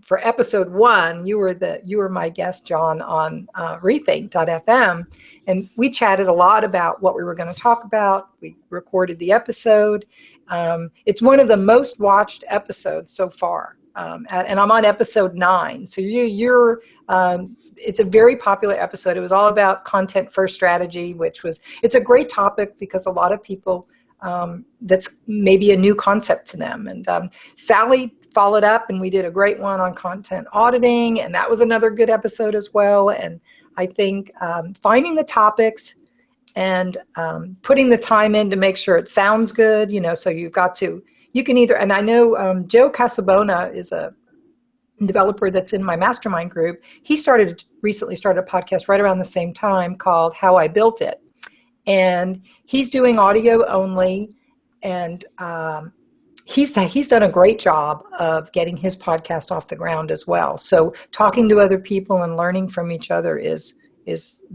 for episode 1, you were my guest, John, on Rethink.fm. And we chatted a lot about what we were going to talk about. We recorded the episode. It's one of the most watched episodes so far. And I'm on episode 9. So you're it's a very popular episode. It was all about content first strategy, it's a great topic because a lot of people, that's maybe a new concept to them. And Sallie followed up and we did a great one on content auditing. And that was another good episode as well. And I think finding the topics and putting the time in to make sure it sounds good, so you can either, and I know Joe Casabona is a developer that's in my mastermind group. He recently started a podcast right around the same time called How I Built It. And he's doing audio only. And he's done a great job of getting his podcast off the ground as well. So talking to other people and learning from each other is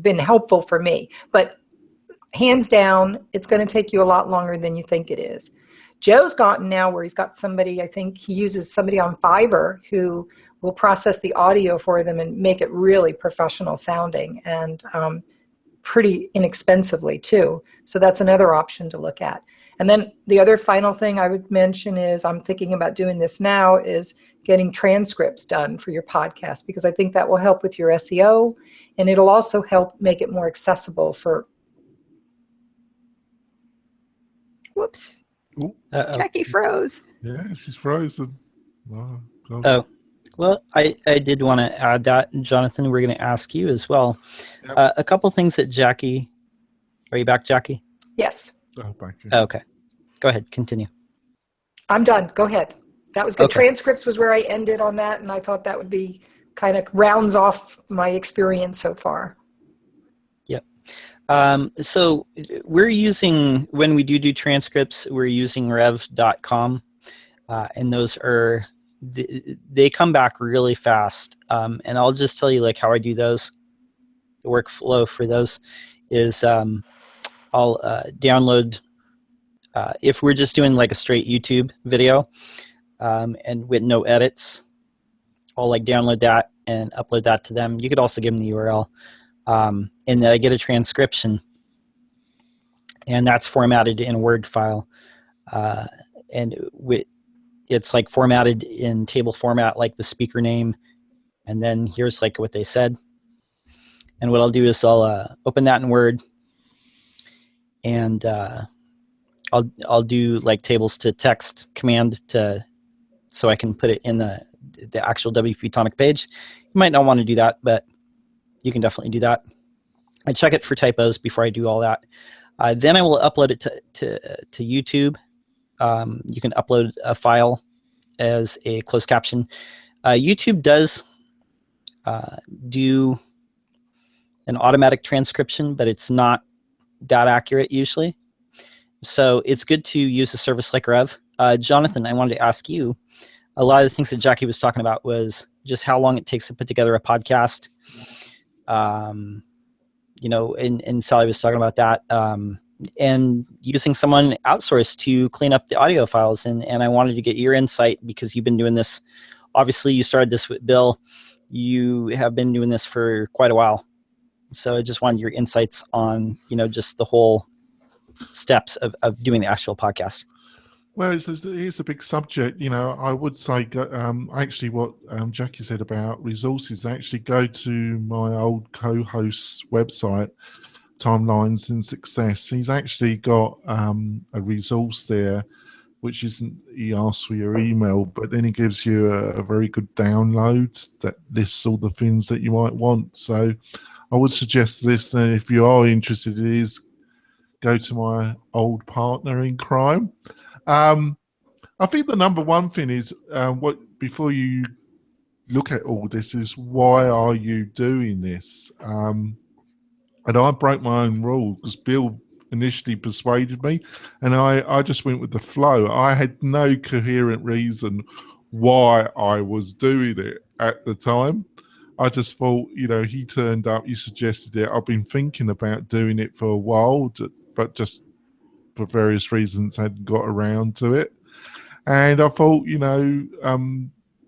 been helpful for me. But hands down, it's going to take you a lot longer than you think it is. Joe's gotten now where he's got somebody, I think he uses somebody on Fiverr who will process the audio for them and make it really professional sounding and pretty inexpensively too. So that's another option to look at. And then the other final thing I would mention is I'm thinking about doing this now is getting transcripts done for your podcast, because I think that will help with your SEO and it'll also help make it more accessible for. Whoops. Uh-oh. Jackie froze. Yeah, she's frozen. Oh, well, I did want to add that, Jonathan, we're going to ask you as well. Yep. A couple things that Jackie, are you back, Jackie? Yes. Oh, thank you. Okay. Go ahead, continue. I'm done. Go ahead. That was good. Okay. Transcripts was where I ended on that, and I thought that would be kind of rounds off my experience so far. Yep. So we're using, when we do transcripts, we're using rev.com, and those are, they come back really fast. And I'll just tell you like how I do those. The workflow for those is I'll download, if we're just doing like a straight YouTube video and with no edits, I'll like download that and upload that to them. You could also give them the URL. And then I get a transcription, and that's formatted in a Word file. And it's like formatted in table format, like the speaker name, and then here's like what they said. And what I'll do is I'll open that in Word, and I'll do like tables to text command so I can put it in the actual WP-Tonic page. You might not want to do that, but you can definitely do that. I check it for typos before I do all that. Then I will upload it to YouTube. You can upload a file as a closed caption. YouTube does do an automatic transcription, but it's not that accurate usually. So it's good to use a service like Rev. Jonathan, I wanted to ask you, a lot of the things that Jackie was talking about was just how long it takes to put together a podcast. And Sallie was talking about that, and using someone outsourced to clean up the audio files. And I wanted to get your insight because you've been doing this. Obviously, you started this with Bill. You have been doing this for quite a while. So I just wanted your insights on, just the whole steps of doing the actual podcast. Well, it's a big subject. I would say actually what Jackie said about resources, actually go to my old co-host's website, Timelines and Success. He's actually got a resource there, which isn't, he asks for your email, but then he gives you a very good download that lists all the things that you might want. So I would suggest to listener, if you are interested, is go to my old partner in crime. I think the number one thing is before you look at all this is, why are you doing this? And I broke my own rule because Bill initially persuaded me, and I just went with the flow. I had no coherent reason why I was doing it at the time. I just thought, he turned up, he suggested it. I've been thinking about doing it for a while, but just for various reasons hadn't got around to it. And I thought,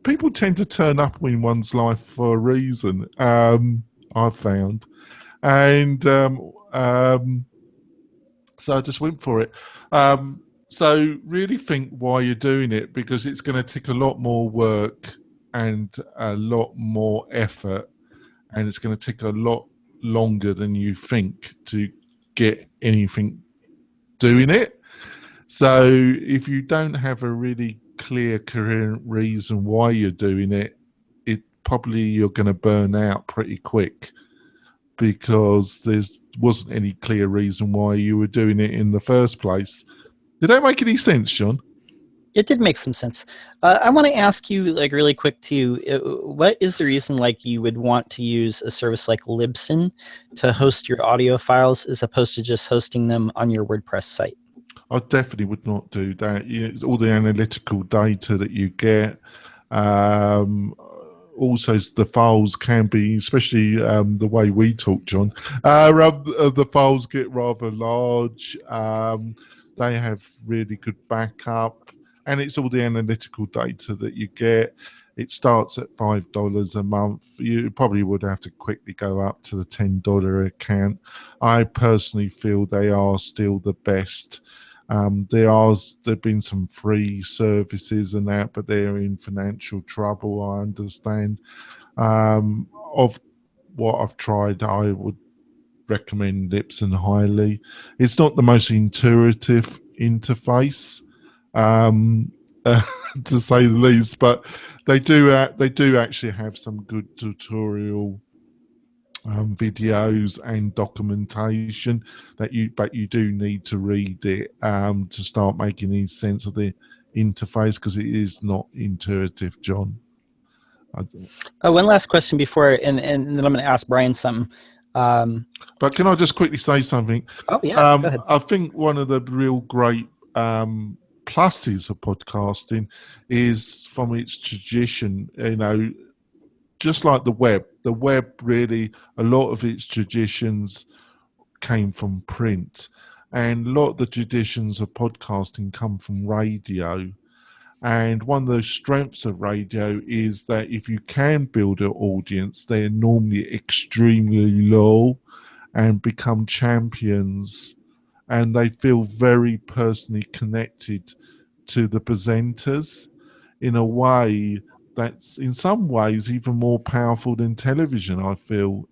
people tend to turn up in one's life for a reason, I've found. And so I just went for it. So really think why you're doing it, because it's going to take a lot more work and a lot more effort, and it's going to take a lot longer than you think to get anything doing it. So if you don't have a really clear, coherent reason why you're doing it, you're going to burn out pretty quick, because there wasn't any clear reason why you were doing it in the first place. Did that make any sense, John? It did make some sense. I want to ask you, like, really quick too, what is the reason, like, you would want to use a service like Libsyn to host your audio files as opposed to just hosting them on your WordPress site? I definitely would not do that. All the analytical data that you get, also the files can be, especially the way we talk, John, the files get rather large. They have really good backup, and it's all the analytical data that you get. It starts at $5 a month. You probably would have to quickly go up to the $10 account. I personally feel they are still the best. There've been some free services and that, but they're in financial trouble, I understand. Of what I've tried, I would recommend Libsyn highly. It's not the most intuitive interface, to say the least, but they do actually have some good tutorial videos and documentation but you do need to read it to start making any sense of the interface, because it is not intuitive, John. One last question before, and then I'm going to ask Brian something. But can I just quickly say something? Oh, yeah, go ahead. I think one of the real great pluses of podcasting is from its tradition. Just like the web really, a lot of its traditions came from print, and a lot of the traditions of podcasting come from radio. And one of the strengths of radio is that if you can build an audience, they're normally extremely low and become champions, and they feel very personally connected to the presenters in a way that's in some ways even more powerful than television, I feel.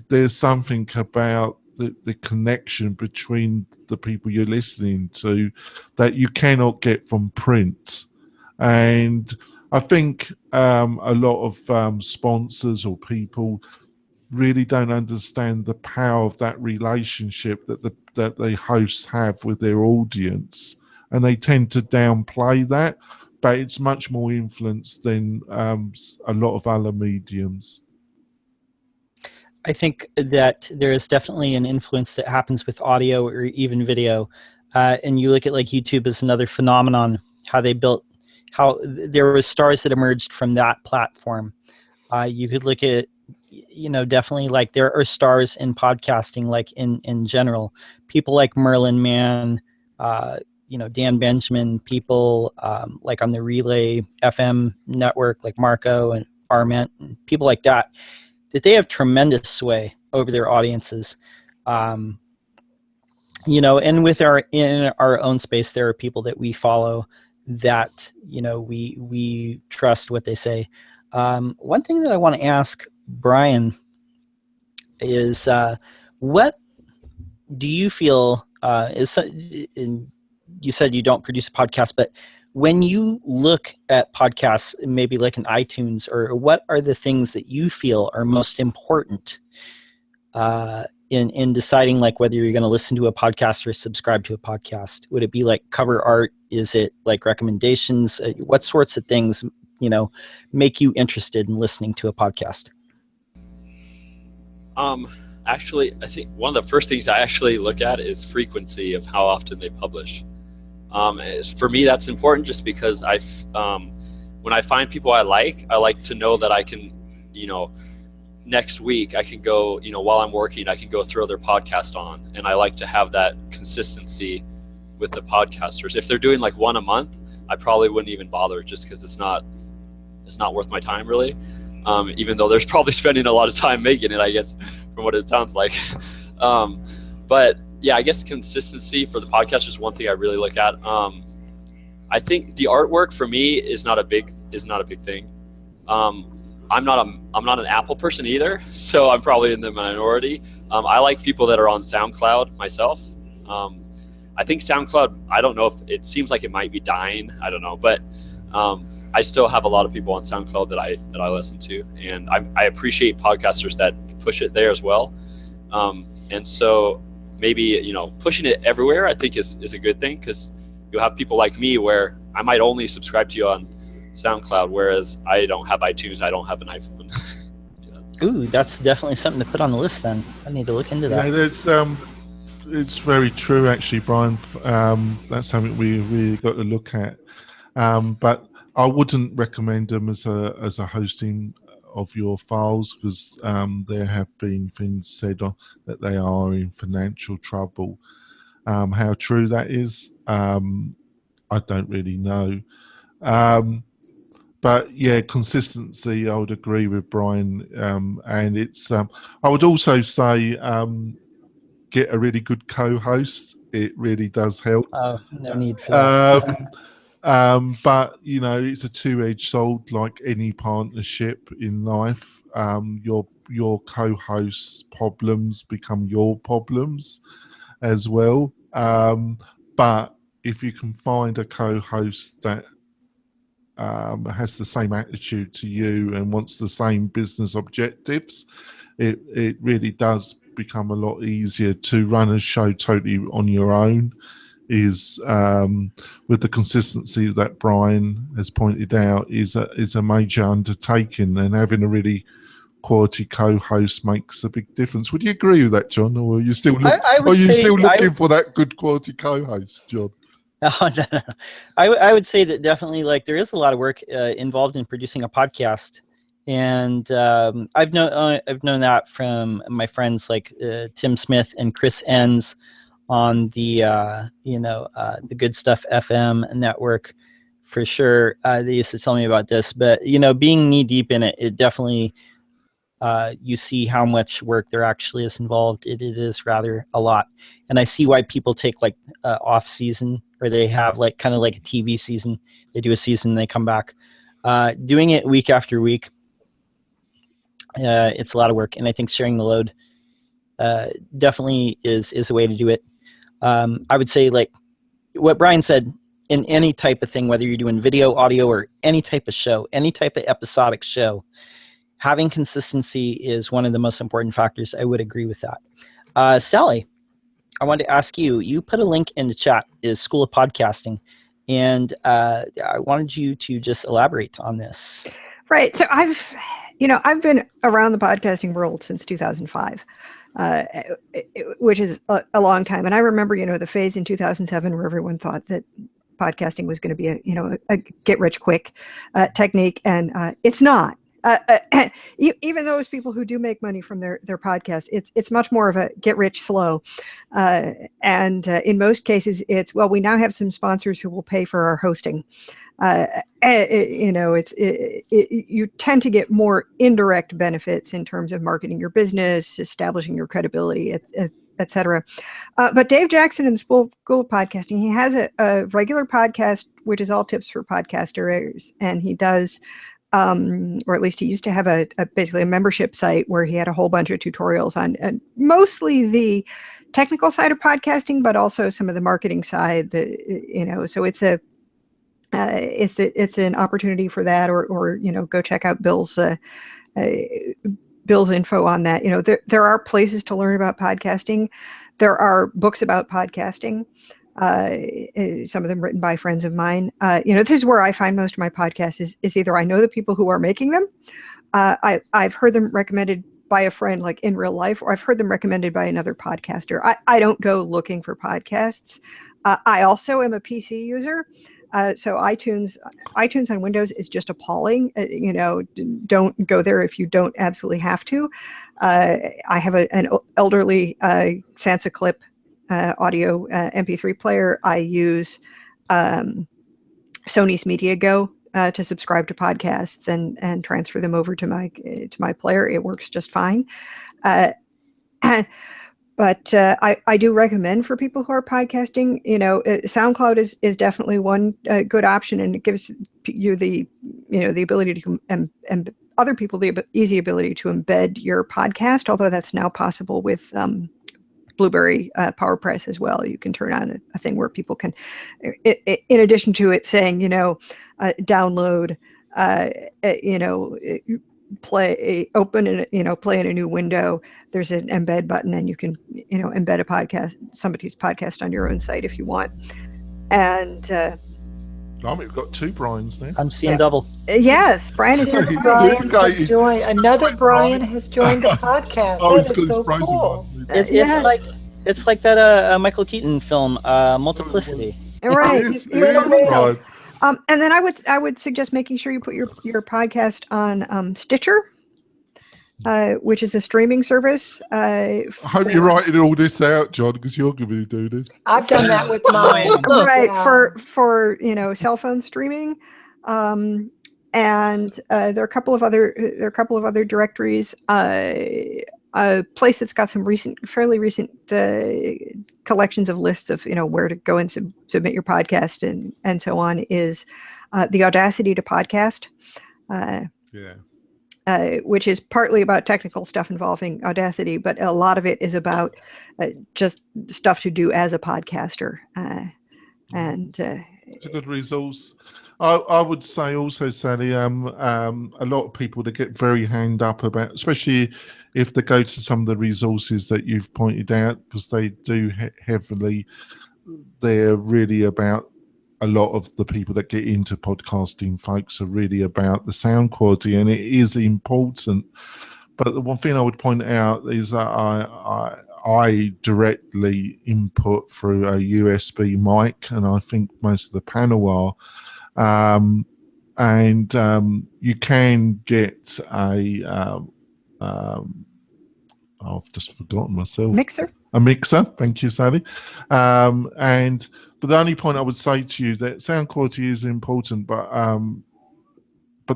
There's something about the connection between the people you're listening to that you cannot get from print. And I think a lot of sponsors or people really don't understand the power of that relationship that the hosts have with their audience, and they tend to downplay that, but it's much more influence than a lot of other mediums. I think that there is definitely an influence that happens with audio or even video. And you look at like YouTube as another phenomenon, how there were stars that emerged from that platform. You could look at, definitely like there are stars in podcasting, like in general, people like Merlin Mann, Dan Benjamin, people like on the Relay FM network, like Marco and Arment, and people like that they have tremendous sway over their audiences. And in our own space, there are people that we follow that, we trust what they say. One thing that I want to ask Brian is, what do you feel you said you don't produce a podcast, but when you look at podcasts, maybe like in iTunes, or what are the things that you feel are most important in deciding like whether you're going to listen to a podcast or subscribe to a podcast? Would it be like cover art? Is it like recommendations? What sorts of things, make you interested in listening to a podcast? Actually, I think one of the first things I actually look at is frequency of how often they publish. For me, that's important just because when I find people I like to know that I can, next week I can go, while I'm working, I can go throw their podcast on, and I like to have that consistency with the podcasters. If they're doing like one a month, I probably wouldn't even bother, just because it's not worth my time really. Even though there's probably spending a lot of time making it, I guess, from what it sounds like. But yeah, I guess consistency for the podcast is one thing I really look at. I think the artwork for me is not a big thing. I'm not an Apple person either, so I'm probably in the minority. I like people that are on SoundCloud myself. I think SoundCloud, I don't know if it seems like it might be dying. I don't know, but I still have a lot of people on SoundCloud that I listen to, and I appreciate podcasters that push it there as well. And so maybe pushing it everywhere I think is a good thing, because you'll have people like me where I might only subscribe to you on SoundCloud, whereas I don't have iTunes, I don't have an iPhone. Ooh, that's definitely something to put on the list then. I need to look into that. Yeah, it's very true actually, Brian. That's something we really got to look at. But I wouldn't recommend them as a hosting of your files, because there have been things said that they are in financial trouble. How true that is, I don't really know. But yeah, consistency, I would agree with Brian. And it's, I would also say, get a really good co-host. It really does help. Oh, no need for that. But it's a two-edged sword, like any partnership in life. Your co-host's problems become your problems as well. But if you can find a co-host that has the same attitude to you and wants the same business objectives, it really does become a lot easier to run a show totally on your own. Is with the consistency that Brian has pointed out is a major undertaking, and having a really quality co-host makes a big difference. Would you agree with that, John, or are you still looking for that good quality co-host, John? Oh, no. I would say that definitely, like, there is a lot of work involved in producing a podcast, and I've known that from my friends like Tim Smith and Chris Enns on the the Good Stuff FM network, for sure. They used to tell me about this, but being knee deep in it, it definitely you see how much work there actually is involved. It is rather a lot, and I see why people take like off season, or they have like kind of like a TV season. They do a season, and they come back. Doing it week after week, it's a lot of work, and I think sharing the load definitely is a way to do it. I would say, like what Brian said, in any type of thing, whether you're doing video, audio, or any type of show, any type of episodic show, having consistency is one of the most important factors. I would agree with that. Sallie, I wanted to ask you, you put a link in the chat, is School of Podcasting, and I wanted you to just elaborate on this. Right. So I've been around the podcasting world since 2005. Which is a long time. And I remember, the phase in 2007 where everyone thought that podcasting was going to be a get rich quick technique. And it's not. Even those people who do make money from their podcasts, it's much more of a get rich slow. And in most cases, it's, well, we now have some sponsors who will pay for our hosting. You tend to get more indirect benefits in terms of marketing your business, establishing your credibility, et cetera. But Dave Jackson in the School of Podcasting, he has a regular podcast, which is all tips for podcasters. And he does, or at least he used to have basically a membership site where he had a whole bunch of tutorials on mostly the technical side of podcasting, but also some of the marketing side. So it's an opportunity for that, or go check out Bill's info on that. There are places to learn about podcasting. There are books about podcasting, some of them written by friends of mine. This is where I find most of my podcasts is either I know the people who are making them, I've heard them recommended by a friend, like in real life, or I've heard them recommended by another podcaster. I don't go looking for podcasts. I also am a PC user. So iTunes on Windows is just appalling. Don't go there if you don't absolutely have to. I have an elderly Sansa Clip audio MP3 player. I use Sony's Media Go to subscribe to podcasts and transfer them over to my player. It works just fine. But I do recommend for people who are podcasting, SoundCloud is definitely one good option, and it gives you the ability to and other people the easy ability to embed your podcast. Although that's now possible with Blubrry PowerPress as well. You can turn on a thing where people can, in addition to it saying, download, play in a new window, there's an embed button, and you can embed a podcast, somebody's podcast, on your own site if you want. And we've got 2 Brians now. I'm seeing double. Yes, Brian is here. Another Brian has joined the podcast. That is so cool. It's like that Michael Keaton film, Multiplicity. Right. Right. And then I would suggest making sure you put your podcast on Stitcher, which is a streaming service. I hope you're writing all this out, John, because you're going to do this. I've done that with mine. Right, yeah. for cell phone streaming, and there are a couple of other directories. A place that's got some fairly recent collections of lists of where to go and submit your podcast and so on is the Audacity to Podcast, which is partly about technical stuff involving Audacity, but a lot of it is about just stuff to do as a podcaster. It's a good resource. I would say also, Sallie, a lot of people that get very hanged up about, especially if they go to some of the resources that you've pointed out, because they do heavily, they're really about, a lot of the people that get into podcasting, folks, are really about the sound quality, and it is important. But the one thing I would point out is that I directly input through a USB mic, and I think most of the panel are. You can get I've just forgotten myself. A mixer. Thank you, Sallie. But the only point I would say to you, that sound quality is important, but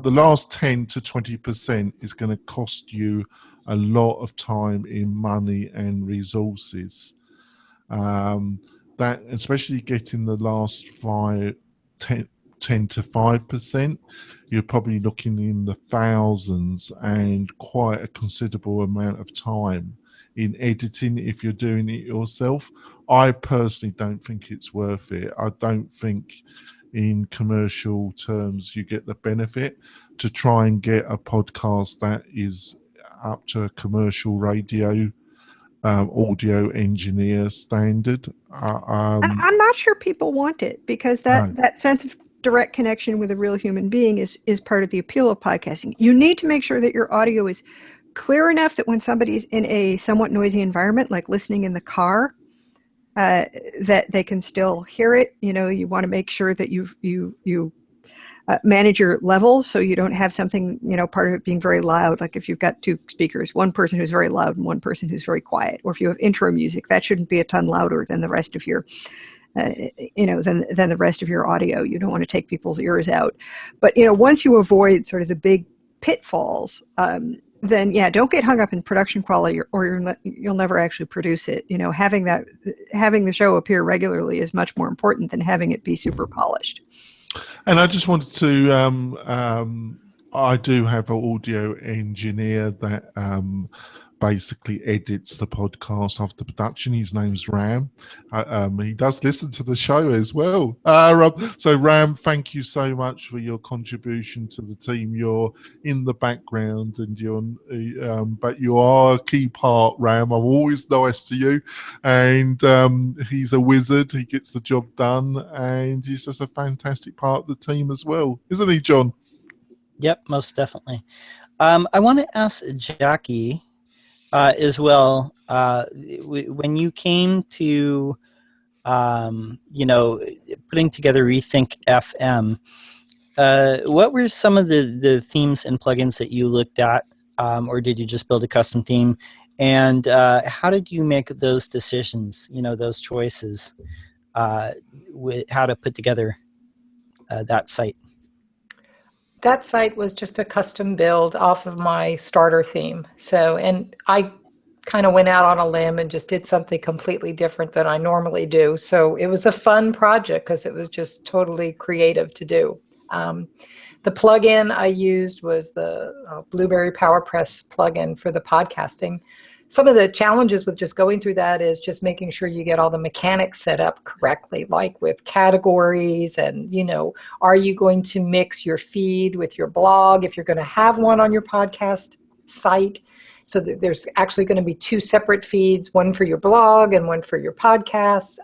the last 10 to 20% is going to cost you a lot of time in money and resources. That, especially getting the last 10 to 5%, you're probably looking in the thousands and quite a considerable amount of time in editing if you're doing it yourself. I personally don't think it's worth it. I don't think in commercial terms you get the benefit to try and get a podcast that is up to a commercial radio audio engineer standard. I'm not sure people want it, because that sense of direct connection with a real human being is part of the appeal of podcasting. You need to make sure that your audio is clear enough that when somebody's in a somewhat noisy environment, like listening in the car, that they can still hear it. You want to make sure that you manage your levels so you don't have something, part of it being very loud. Like if you've got 2 speakers, one person who's very loud and one person who's very quiet, or if you have intro music, that shouldn't be a ton louder than the rest of your than the rest of your audio. You don't want to take people's ears out. But once you avoid sort of the big pitfalls, then don't get hung up in production quality, or you'll never actually produce it. Having the show appear regularly is much more important than having it be super polished. And I just wanted to, I do have an audio engineer that basically edits the podcast after production. His name's Ram. He does listen to the show as well. So Ram, thank you so much for your contribution to the team. You're in the background, and but you are a key part, Ram. I'm always nice to you, and he's a wizard. He gets the job done, and he's just a fantastic part of the team as well, isn't he, John? Yep, most definitely. I want to ask Jackie, as well. When you came to, putting together Rethink FM, what were some of the themes and plugins that you looked at, or did you just build a custom theme? And how did you make those decisions, those choices, with how to put together that site? That site was just a custom build off of my starter theme. So, and I kind of went out on a limb and just did something completely different than I normally do. So it was a fun project because it was just totally creative to do. The plugin I used was the Blubrry PowerPress plugin for the podcasting. Some of the challenges with just going through that is just making sure you get all the mechanics set up correctly, like with categories and, are you going to mix your feed with your blog if you're going to have one on your podcast site? So there's actually going to be two separate feeds, one for your blog and one for your podcast.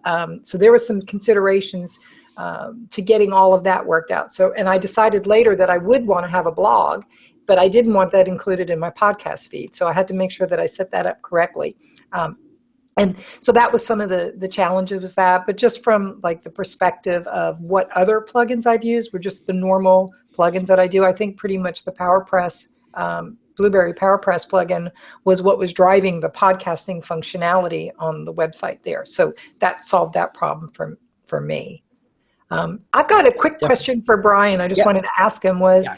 So there were some considerations to getting all of that worked out. So, and I decided later that I would want to have a blog, but I didn't want that included in my podcast feed. So I had to make sure that I set that up correctly. And so that was some of the challenges with that. But just from like the perspective of what other plugins I've used were just the normal plugins that I do. I think pretty much the PowerPress, Blubrry PowerPress plugin was what was driving the podcasting functionality on the website there. So that solved that problem for me. I've got a quick question for Brian. I just wanted to ask him was,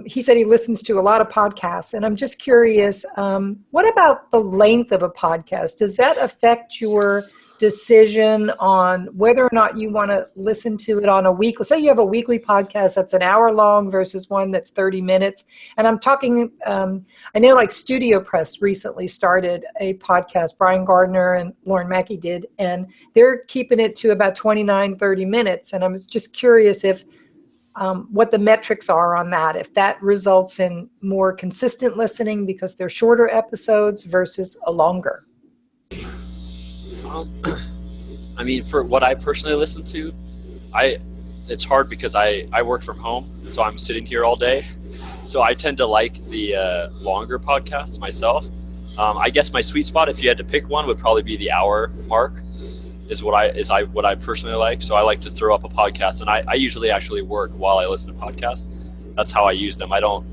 he said he listens to a lot of podcasts, and I'm just curious, what about the length of a podcast? Does that affect your decision on whether or not you want to listen to it on a week? Let's say you have a weekly podcast that's an hour long versus one that's 30 minutes. And I'm talking, I know like Studio Press recently started a podcast, Brian Gardner and Lauren Mackey did, and they're keeping it to about 29, 30 minutes. And I was just curious if what the metrics are on that, if that results in more consistent listening because they're shorter episodes versus a longer. I mean, for what I personally listen to, it's hard because I work from home, so I'm sitting here all day. So I tend to like the longer podcasts myself. I guess my sweet spot, if you had to pick one, would probably be the hour mark. Is what I personally like. So I like to throw up a podcast, and I usually actually work while I listen to podcasts. That's how I use them. I don't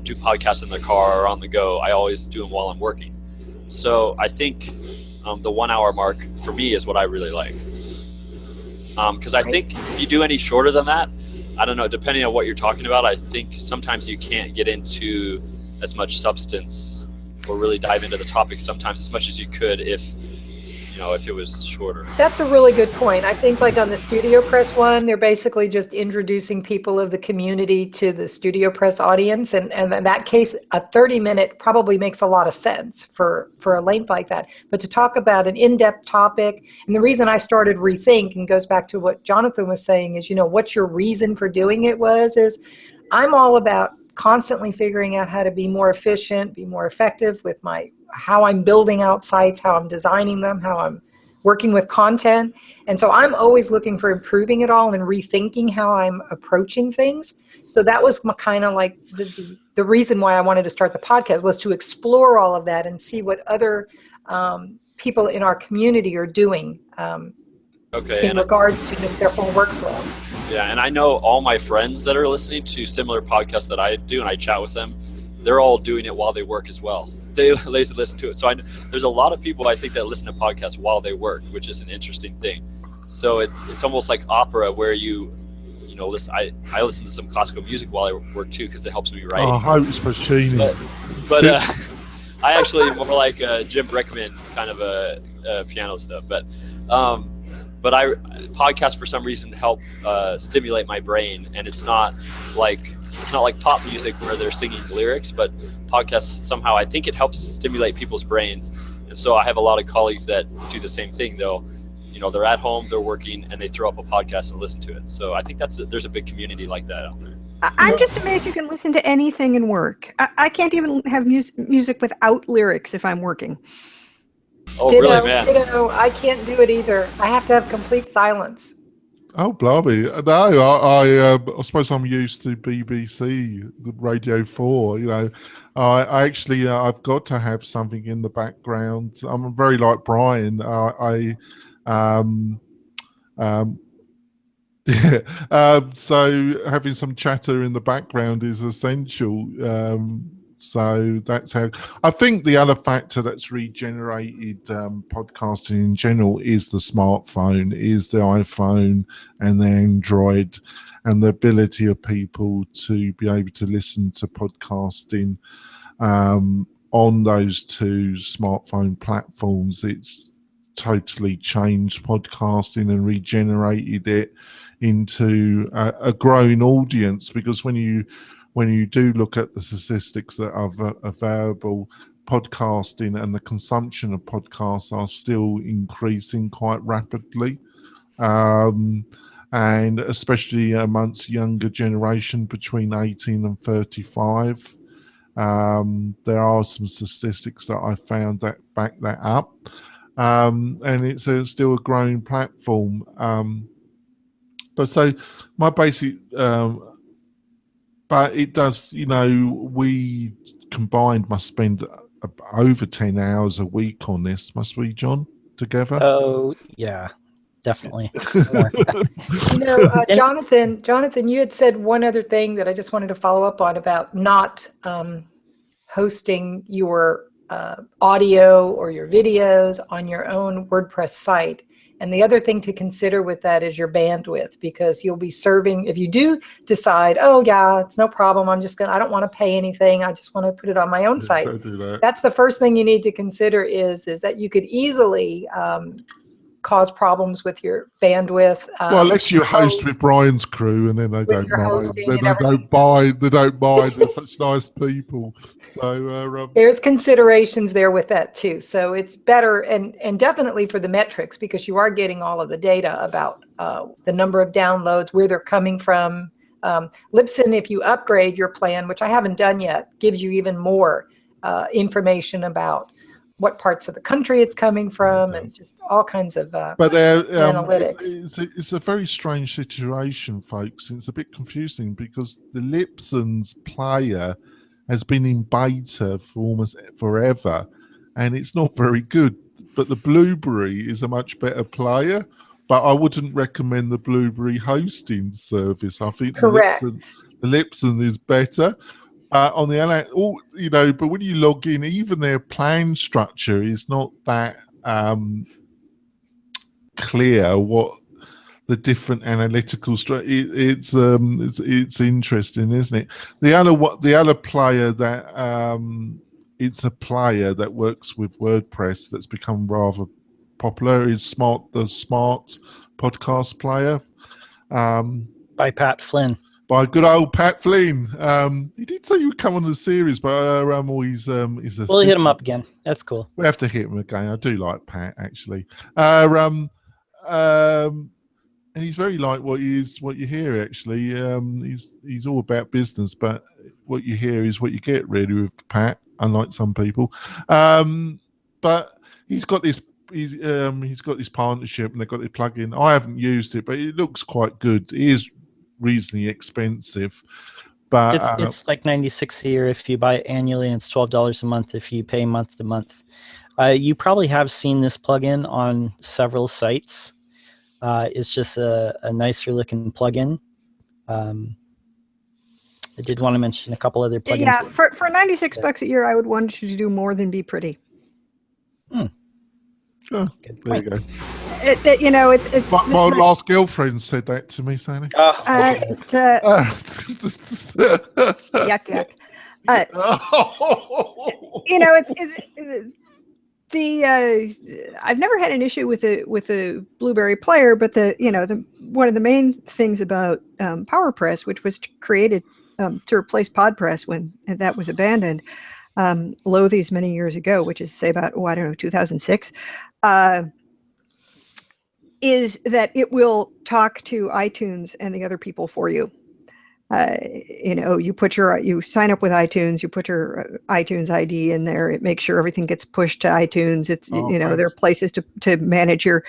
do podcasts in the car or on the go. I always do them while I'm working. So I think the 1 hour mark for me is what I really like. Because I think if you do any shorter than that, I don't know, depending on what you're talking about, I think sometimes you can't get into as much substance or really dive into the topic sometimes as much as you could if it was shorter. That's a really good point. I think like on the Studio Press one, they're basically just introducing people of the community to the Studio Press audience. And in that case, a 30-minute probably makes a lot of sense for a length like that. But to talk about an in-depth topic, and the reason I started Rethink, and goes back to what Jonathan was saying, is, what's your reason for doing it is I'm all about constantly figuring out how to be more efficient, be more effective with how I'm building out sites, how I'm designing them, how I'm working with content. And so I'm always looking for improving it all and rethinking how I'm approaching things. So that was kind of like the reason why I wanted to start the podcast, was to explore all of that and see what other people in our community are doing in regards to just their whole workflow. Yeah, and I know all my friends that are listening to similar podcasts that I do, and I chat with them, they're all doing it while they work as well. They listen to it. So there's a lot of people, I think, that listen to podcasts while they work, which is an interesting thing. So it's almost like opera, where you listen. I listen to some classical music while I work too, because it helps me write. Oh, how it's Puccini. But I actually more like Jim Brickman kind of a piano stuff. But podcasts for some reason help stimulate my brain, and it's not like pop music where they're singing lyrics, but podcasts somehow, I think it helps stimulate people's brains. And so I have a lot of colleagues that do the same thing. They're at home, they're working, and they throw up a podcast and listen to it. So I think there's a big community like that out there. I'm just amazed you can listen to anything and work. I can't even have music without lyrics if I'm working. Oh, really, man? I can't do it either. I have to have complete silence. Oh, blimey. No, I suppose I'm used to BBC, the Radio 4, you know. I actually, I've got to have something in the background. I'm very like Brian. Yeah. So having some chatter in the background is essential. So that's how I think the other factor that's regenerated podcasting in general is the smartphone, is the iPhone and the Android, and the ability of people to be able to listen to podcasting on those two smartphone platforms. It's totally changed podcasting and regenerated it into a growing audience, because when you do look at the statistics that are available, podcasting and the consumption of podcasts are still increasing quite rapidly, and especially amongst younger generation between 18 and 35. There are some statistics that I found that back that up, and it's still a growing platform. But so my basic, but it does, you know, we combined must spend over 10 hours a week on this, must we, John, together? Oh, yeah, definitely. You know, Jonathan, you had said one other thing that I just wanted to follow up on about not hosting your audio or your videos on your own WordPress site. And the other thing to consider with that is your bandwidth, because you'll be serving, if you do decide, oh yeah, it's no problem, I don't want to pay anything, I just want to put it on my own site. That's the first thing you need to consider is that you could easily cause problems with your bandwidth. Well, unless you host with Brian's crew, and then they don't mind. They don't mind. They're such nice people. So there's considerations there with that too. So it's better, and definitely for the metrics, because you are getting all of the data about the number of downloads, where they're coming from. Libsyn, if you upgrade your plan, which I haven't done yet, gives you even more information about what parts of the country it's coming from, and just all kinds of analytics. It's a very strange situation, folks. It's a bit confusing because the Libsyn's player has been in beta for almost forever, and it's not very good. But the Blubrry is a much better player, but I wouldn't recommend the Blubrry hosting service. I think the Libsyn is better. On the other, you know, but when you log in, even their plan structure is not that clear. What the different analytical structure? It's interesting, isn't it? The other player that it's a player that works with WordPress that's become rather popular is the Smart Podcast Player by Pat Flynn. By good old Pat Flynn. He did say he would come on the series, but he's we'll hit him up again. That's cool. We have to hit him again. I do like Pat, actually. And he's very like what you hear, actually. He's all about business, but what you hear is what you get, really, with Pat, unlike some people. But he's got this partnership, and they've got the plugin. I haven't used it, but it looks quite good. It is reasonably expensive, but it's like $96 a year if you buy it annually, and it's $12 a month if you pay month to month. You probably have seen this plugin on several sites. It's just a nicer looking plugin. I did want to mention a couple other plugins. Yeah, for $96 a year, I would want you to do more than be pretty. Oh, there you go. My last girlfriend said that to me, Sallie. Yuck, yuck. I've never had an issue with the Blubrry player, but one of the main things about PowerPress, which was created to replace PodPress when that was abandoned, Lothies many years ago, which is say about 2006. Is that it will talk to iTunes and the other people for you. You sign up with iTunes, you put your iTunes ID in there. It makes sure everything gets pushed to iTunes. It's, there are places to manage your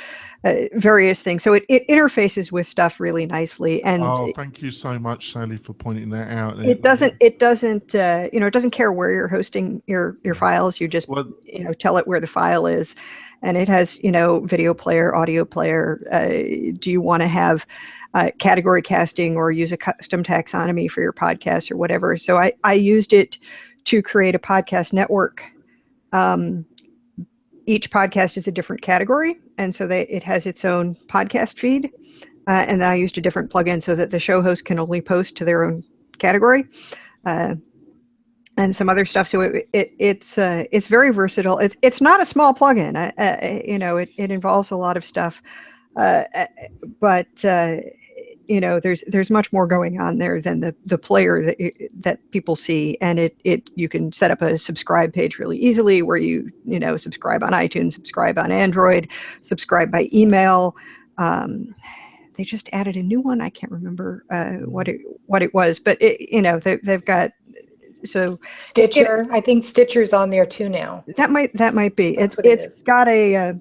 various things. So it interfaces with stuff really nicely. And thank you so much, Sallie, for pointing that out. it doesn't care where you're hosting your files. You just, tell it where the file is. And it has, video player, audio player. Do you want to have category casting or use a custom taxonomy for your podcast or whatever? So I used it to create a podcast network. Each podcast is a different category. And so it has its own podcast feed. And then I used a different plugin so that the show host can only post to their own category. And some other stuff. So it's very versatile. It's not a small plugin. It involves a lot of stuff, but there's much more going on there than the player that people see. And you can set up a subscribe page really easily, where you subscribe on iTunes, subscribe on Android, subscribe by email. They just added a new one. I can't remember what it was, but they've got. So Stitcher, I think Stitcher's on there too now. That might be. It's got a,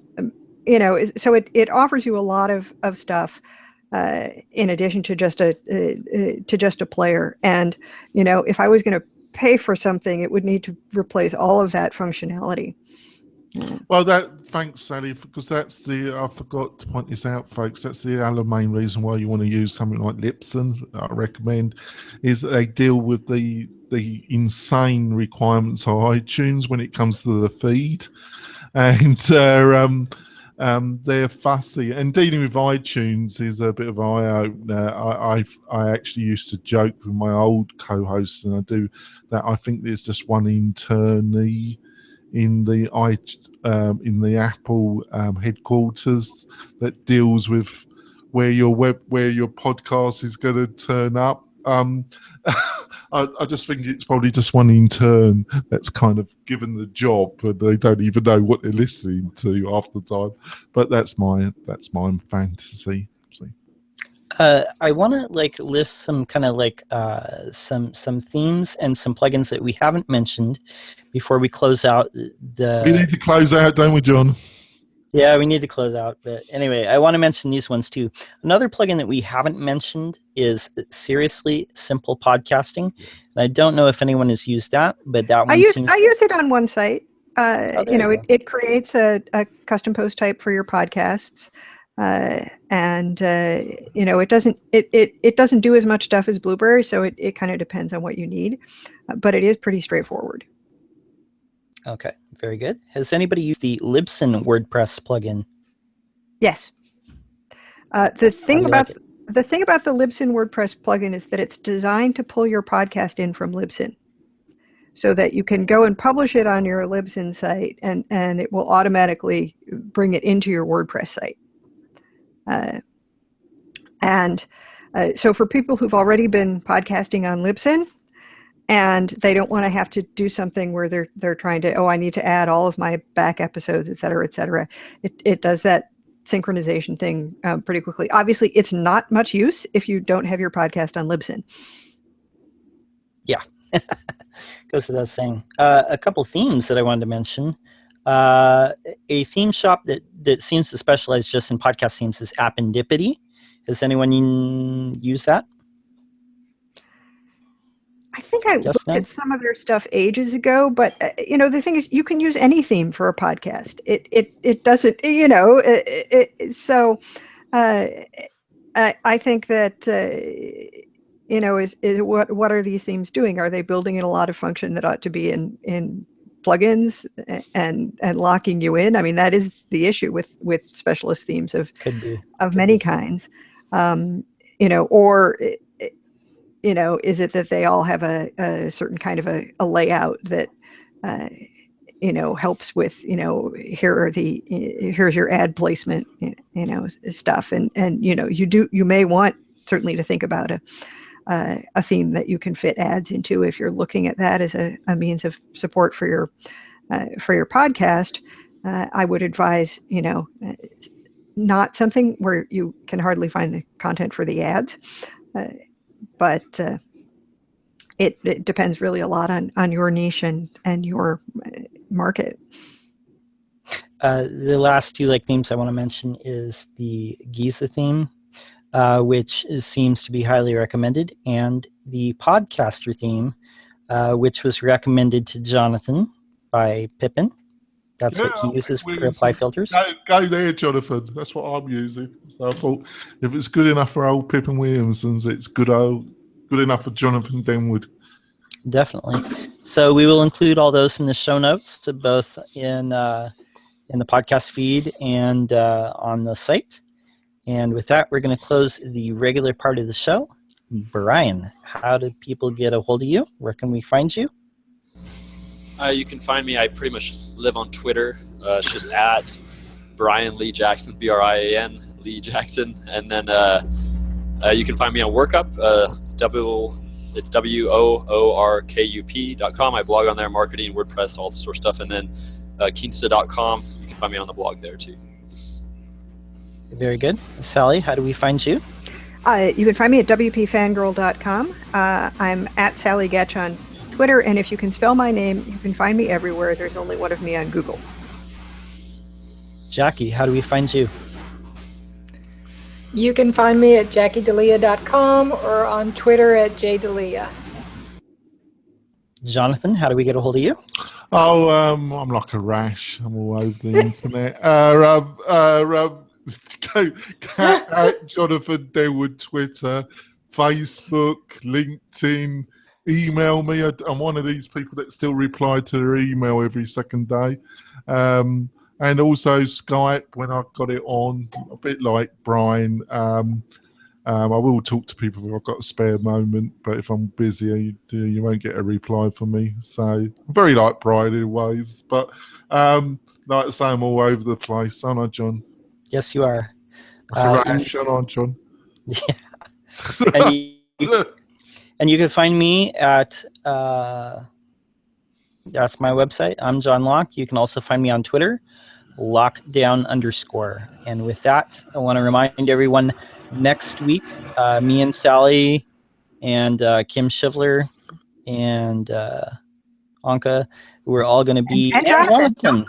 so it offers you a lot of stuff in addition to just a player. And if I was going to pay for something, it would need to replace all of that functionality. Well, thanks, Sallie, because I forgot to point this out, folks. That's the other main reason why you want to use something like Libsyn. I recommend is that they deal with the insane requirements of iTunes when it comes to the feed, and they're fussy. And dealing with iTunes is a bit of an eye-opener. I actually used to joke with my old co-host, and I do that. I think there's just one internee in the Apple headquarters that deals with where your podcast is going to turn up. I just think it's probably just one intern that's kind of given the job, and they don't even know what they're listening to half the time. But that's my fantasy. I want to list some kind of some themes and some plugins that we haven't mentioned before we close out. We need to close out, don't we, John? Yeah, we need to close out. But anyway, I want to mention these ones too. Another plugin that we haven't mentioned is Seriously Simple Podcasting. And I don't know if anyone has used that, but that one I use it on one site. It creates a custom post type for your podcasts. It doesn't do as much stuff as Blubrry, so it kind of depends on what you need, but it is pretty straightforward. Okay, very good. Has anybody used the Libsyn WordPress plugin? Yes. The thing about the Libsyn WordPress plugin is that it's designed to pull your podcast in from Libsyn, so that you can go and publish it on your Libsyn site, and it will automatically bring it into your WordPress site. So for people who've already been podcasting on Libsyn and they don't want to have to do something where they're trying to, I need to add all of my back episodes, et cetera, it does that synchronization thing pretty quickly. Obviously, it's not much use if you don't have your podcast on Libsyn. Yeah, goes without saying. A couple themes that I wanted to mention. A theme shop that seems to specialize just in podcast themes is Appendipity. Has anyone used that? I think I looked at some of their stuff ages ago, but the thing is, you can use any theme for a podcast. It doesn't, so I think that is what are these themes doing? Are they building in a lot of function that ought to be in plugins and locking you in? I mean, that is the issue with specialist themes of many kinds. Is it that they all have a certain kind of a layout that helps with here's your ad placement stuff, and you may want certainly to think about a theme that you can fit ads into if you're looking at that as a means of support for your podcast. I would advise not something where you can hardly find the content for the ads. but it depends really a lot on your niche and your market. The last two themes I want to mention is the Giza theme, which seems to be highly recommended, and the podcaster theme, which was recommended to Jonathan by Pippin. That's what he uses for apply filters. Go there, Jonathan. That's what I'm using. So I thought if it's good enough for old Pippin Williamson's, it's good enough for Jonathan Denwood. Definitely. So we will include all those in the show notes, both in the podcast feed and on the site. And with that, we're going to close the regular part of the show. Brian, how do people get a hold of you? Where can we find you? You can find me. I pretty much live on Twitter. It's just at Brian Lee Jackson, Brian Lee Jackson. And then you can find me on Workup. It's WOORKUP.com. I blog on there, marketing, WordPress, all this sort of stuff. And then Keensta.com. You can find me on the blog there too. Very good. Sallie, how do we find you? You can find me at WPFangirl.com. I'm at Sallie Goetch on Twitter, and if you can spell my name, you can find me everywhere. There's only one of me on Google. Jackie, how do we find you? You can find me at JackieDelia.com or on Twitter at JDelia. Jonathan, how do we get a hold of you? Oh, I'm like a rash. I'm all over the internet. At Jonathan Denwood, Twitter, Facebook, LinkedIn. Email me. I'm one of these people that still reply to their email every second day. And also Skype when I've got it on, a bit like Brian. I will talk to people if I've got a spare moment, but if I'm busy, you won't get a reply from me. So I'm very like Brian in ways, but like I say, I'm all over the place, aren't I, John? Yes, you are. Aren't I, John? Yeah. And you can find me at, that's my website. I'm John Locke. You can also find me on Twitter, Lockedown_. And with that, I want to remind everyone next week, me and Sallie and Kim Shivler and Anka, we're all going to be... And Jonathan.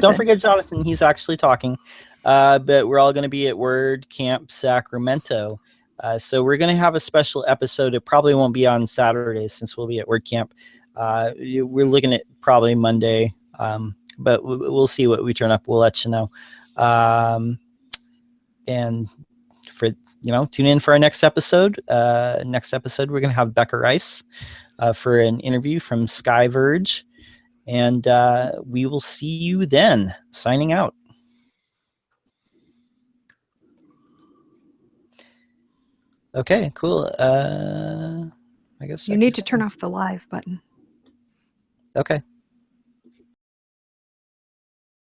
Don't forget Jonathan. He's actually talking. But we're all going to be at WordCamp Sacramento. So we're going to have a special episode. It probably won't be on Saturdays since we'll be at WordCamp. We're looking at probably Monday, but we'll see what we turn up. We'll let you know. And for tune in for our next episode. Next episode, we're going to have Becca Rice for an interview from Skyverge, and we will see you then. Signing out. Okay, cool. I guess you need to turn off the live button. Okay.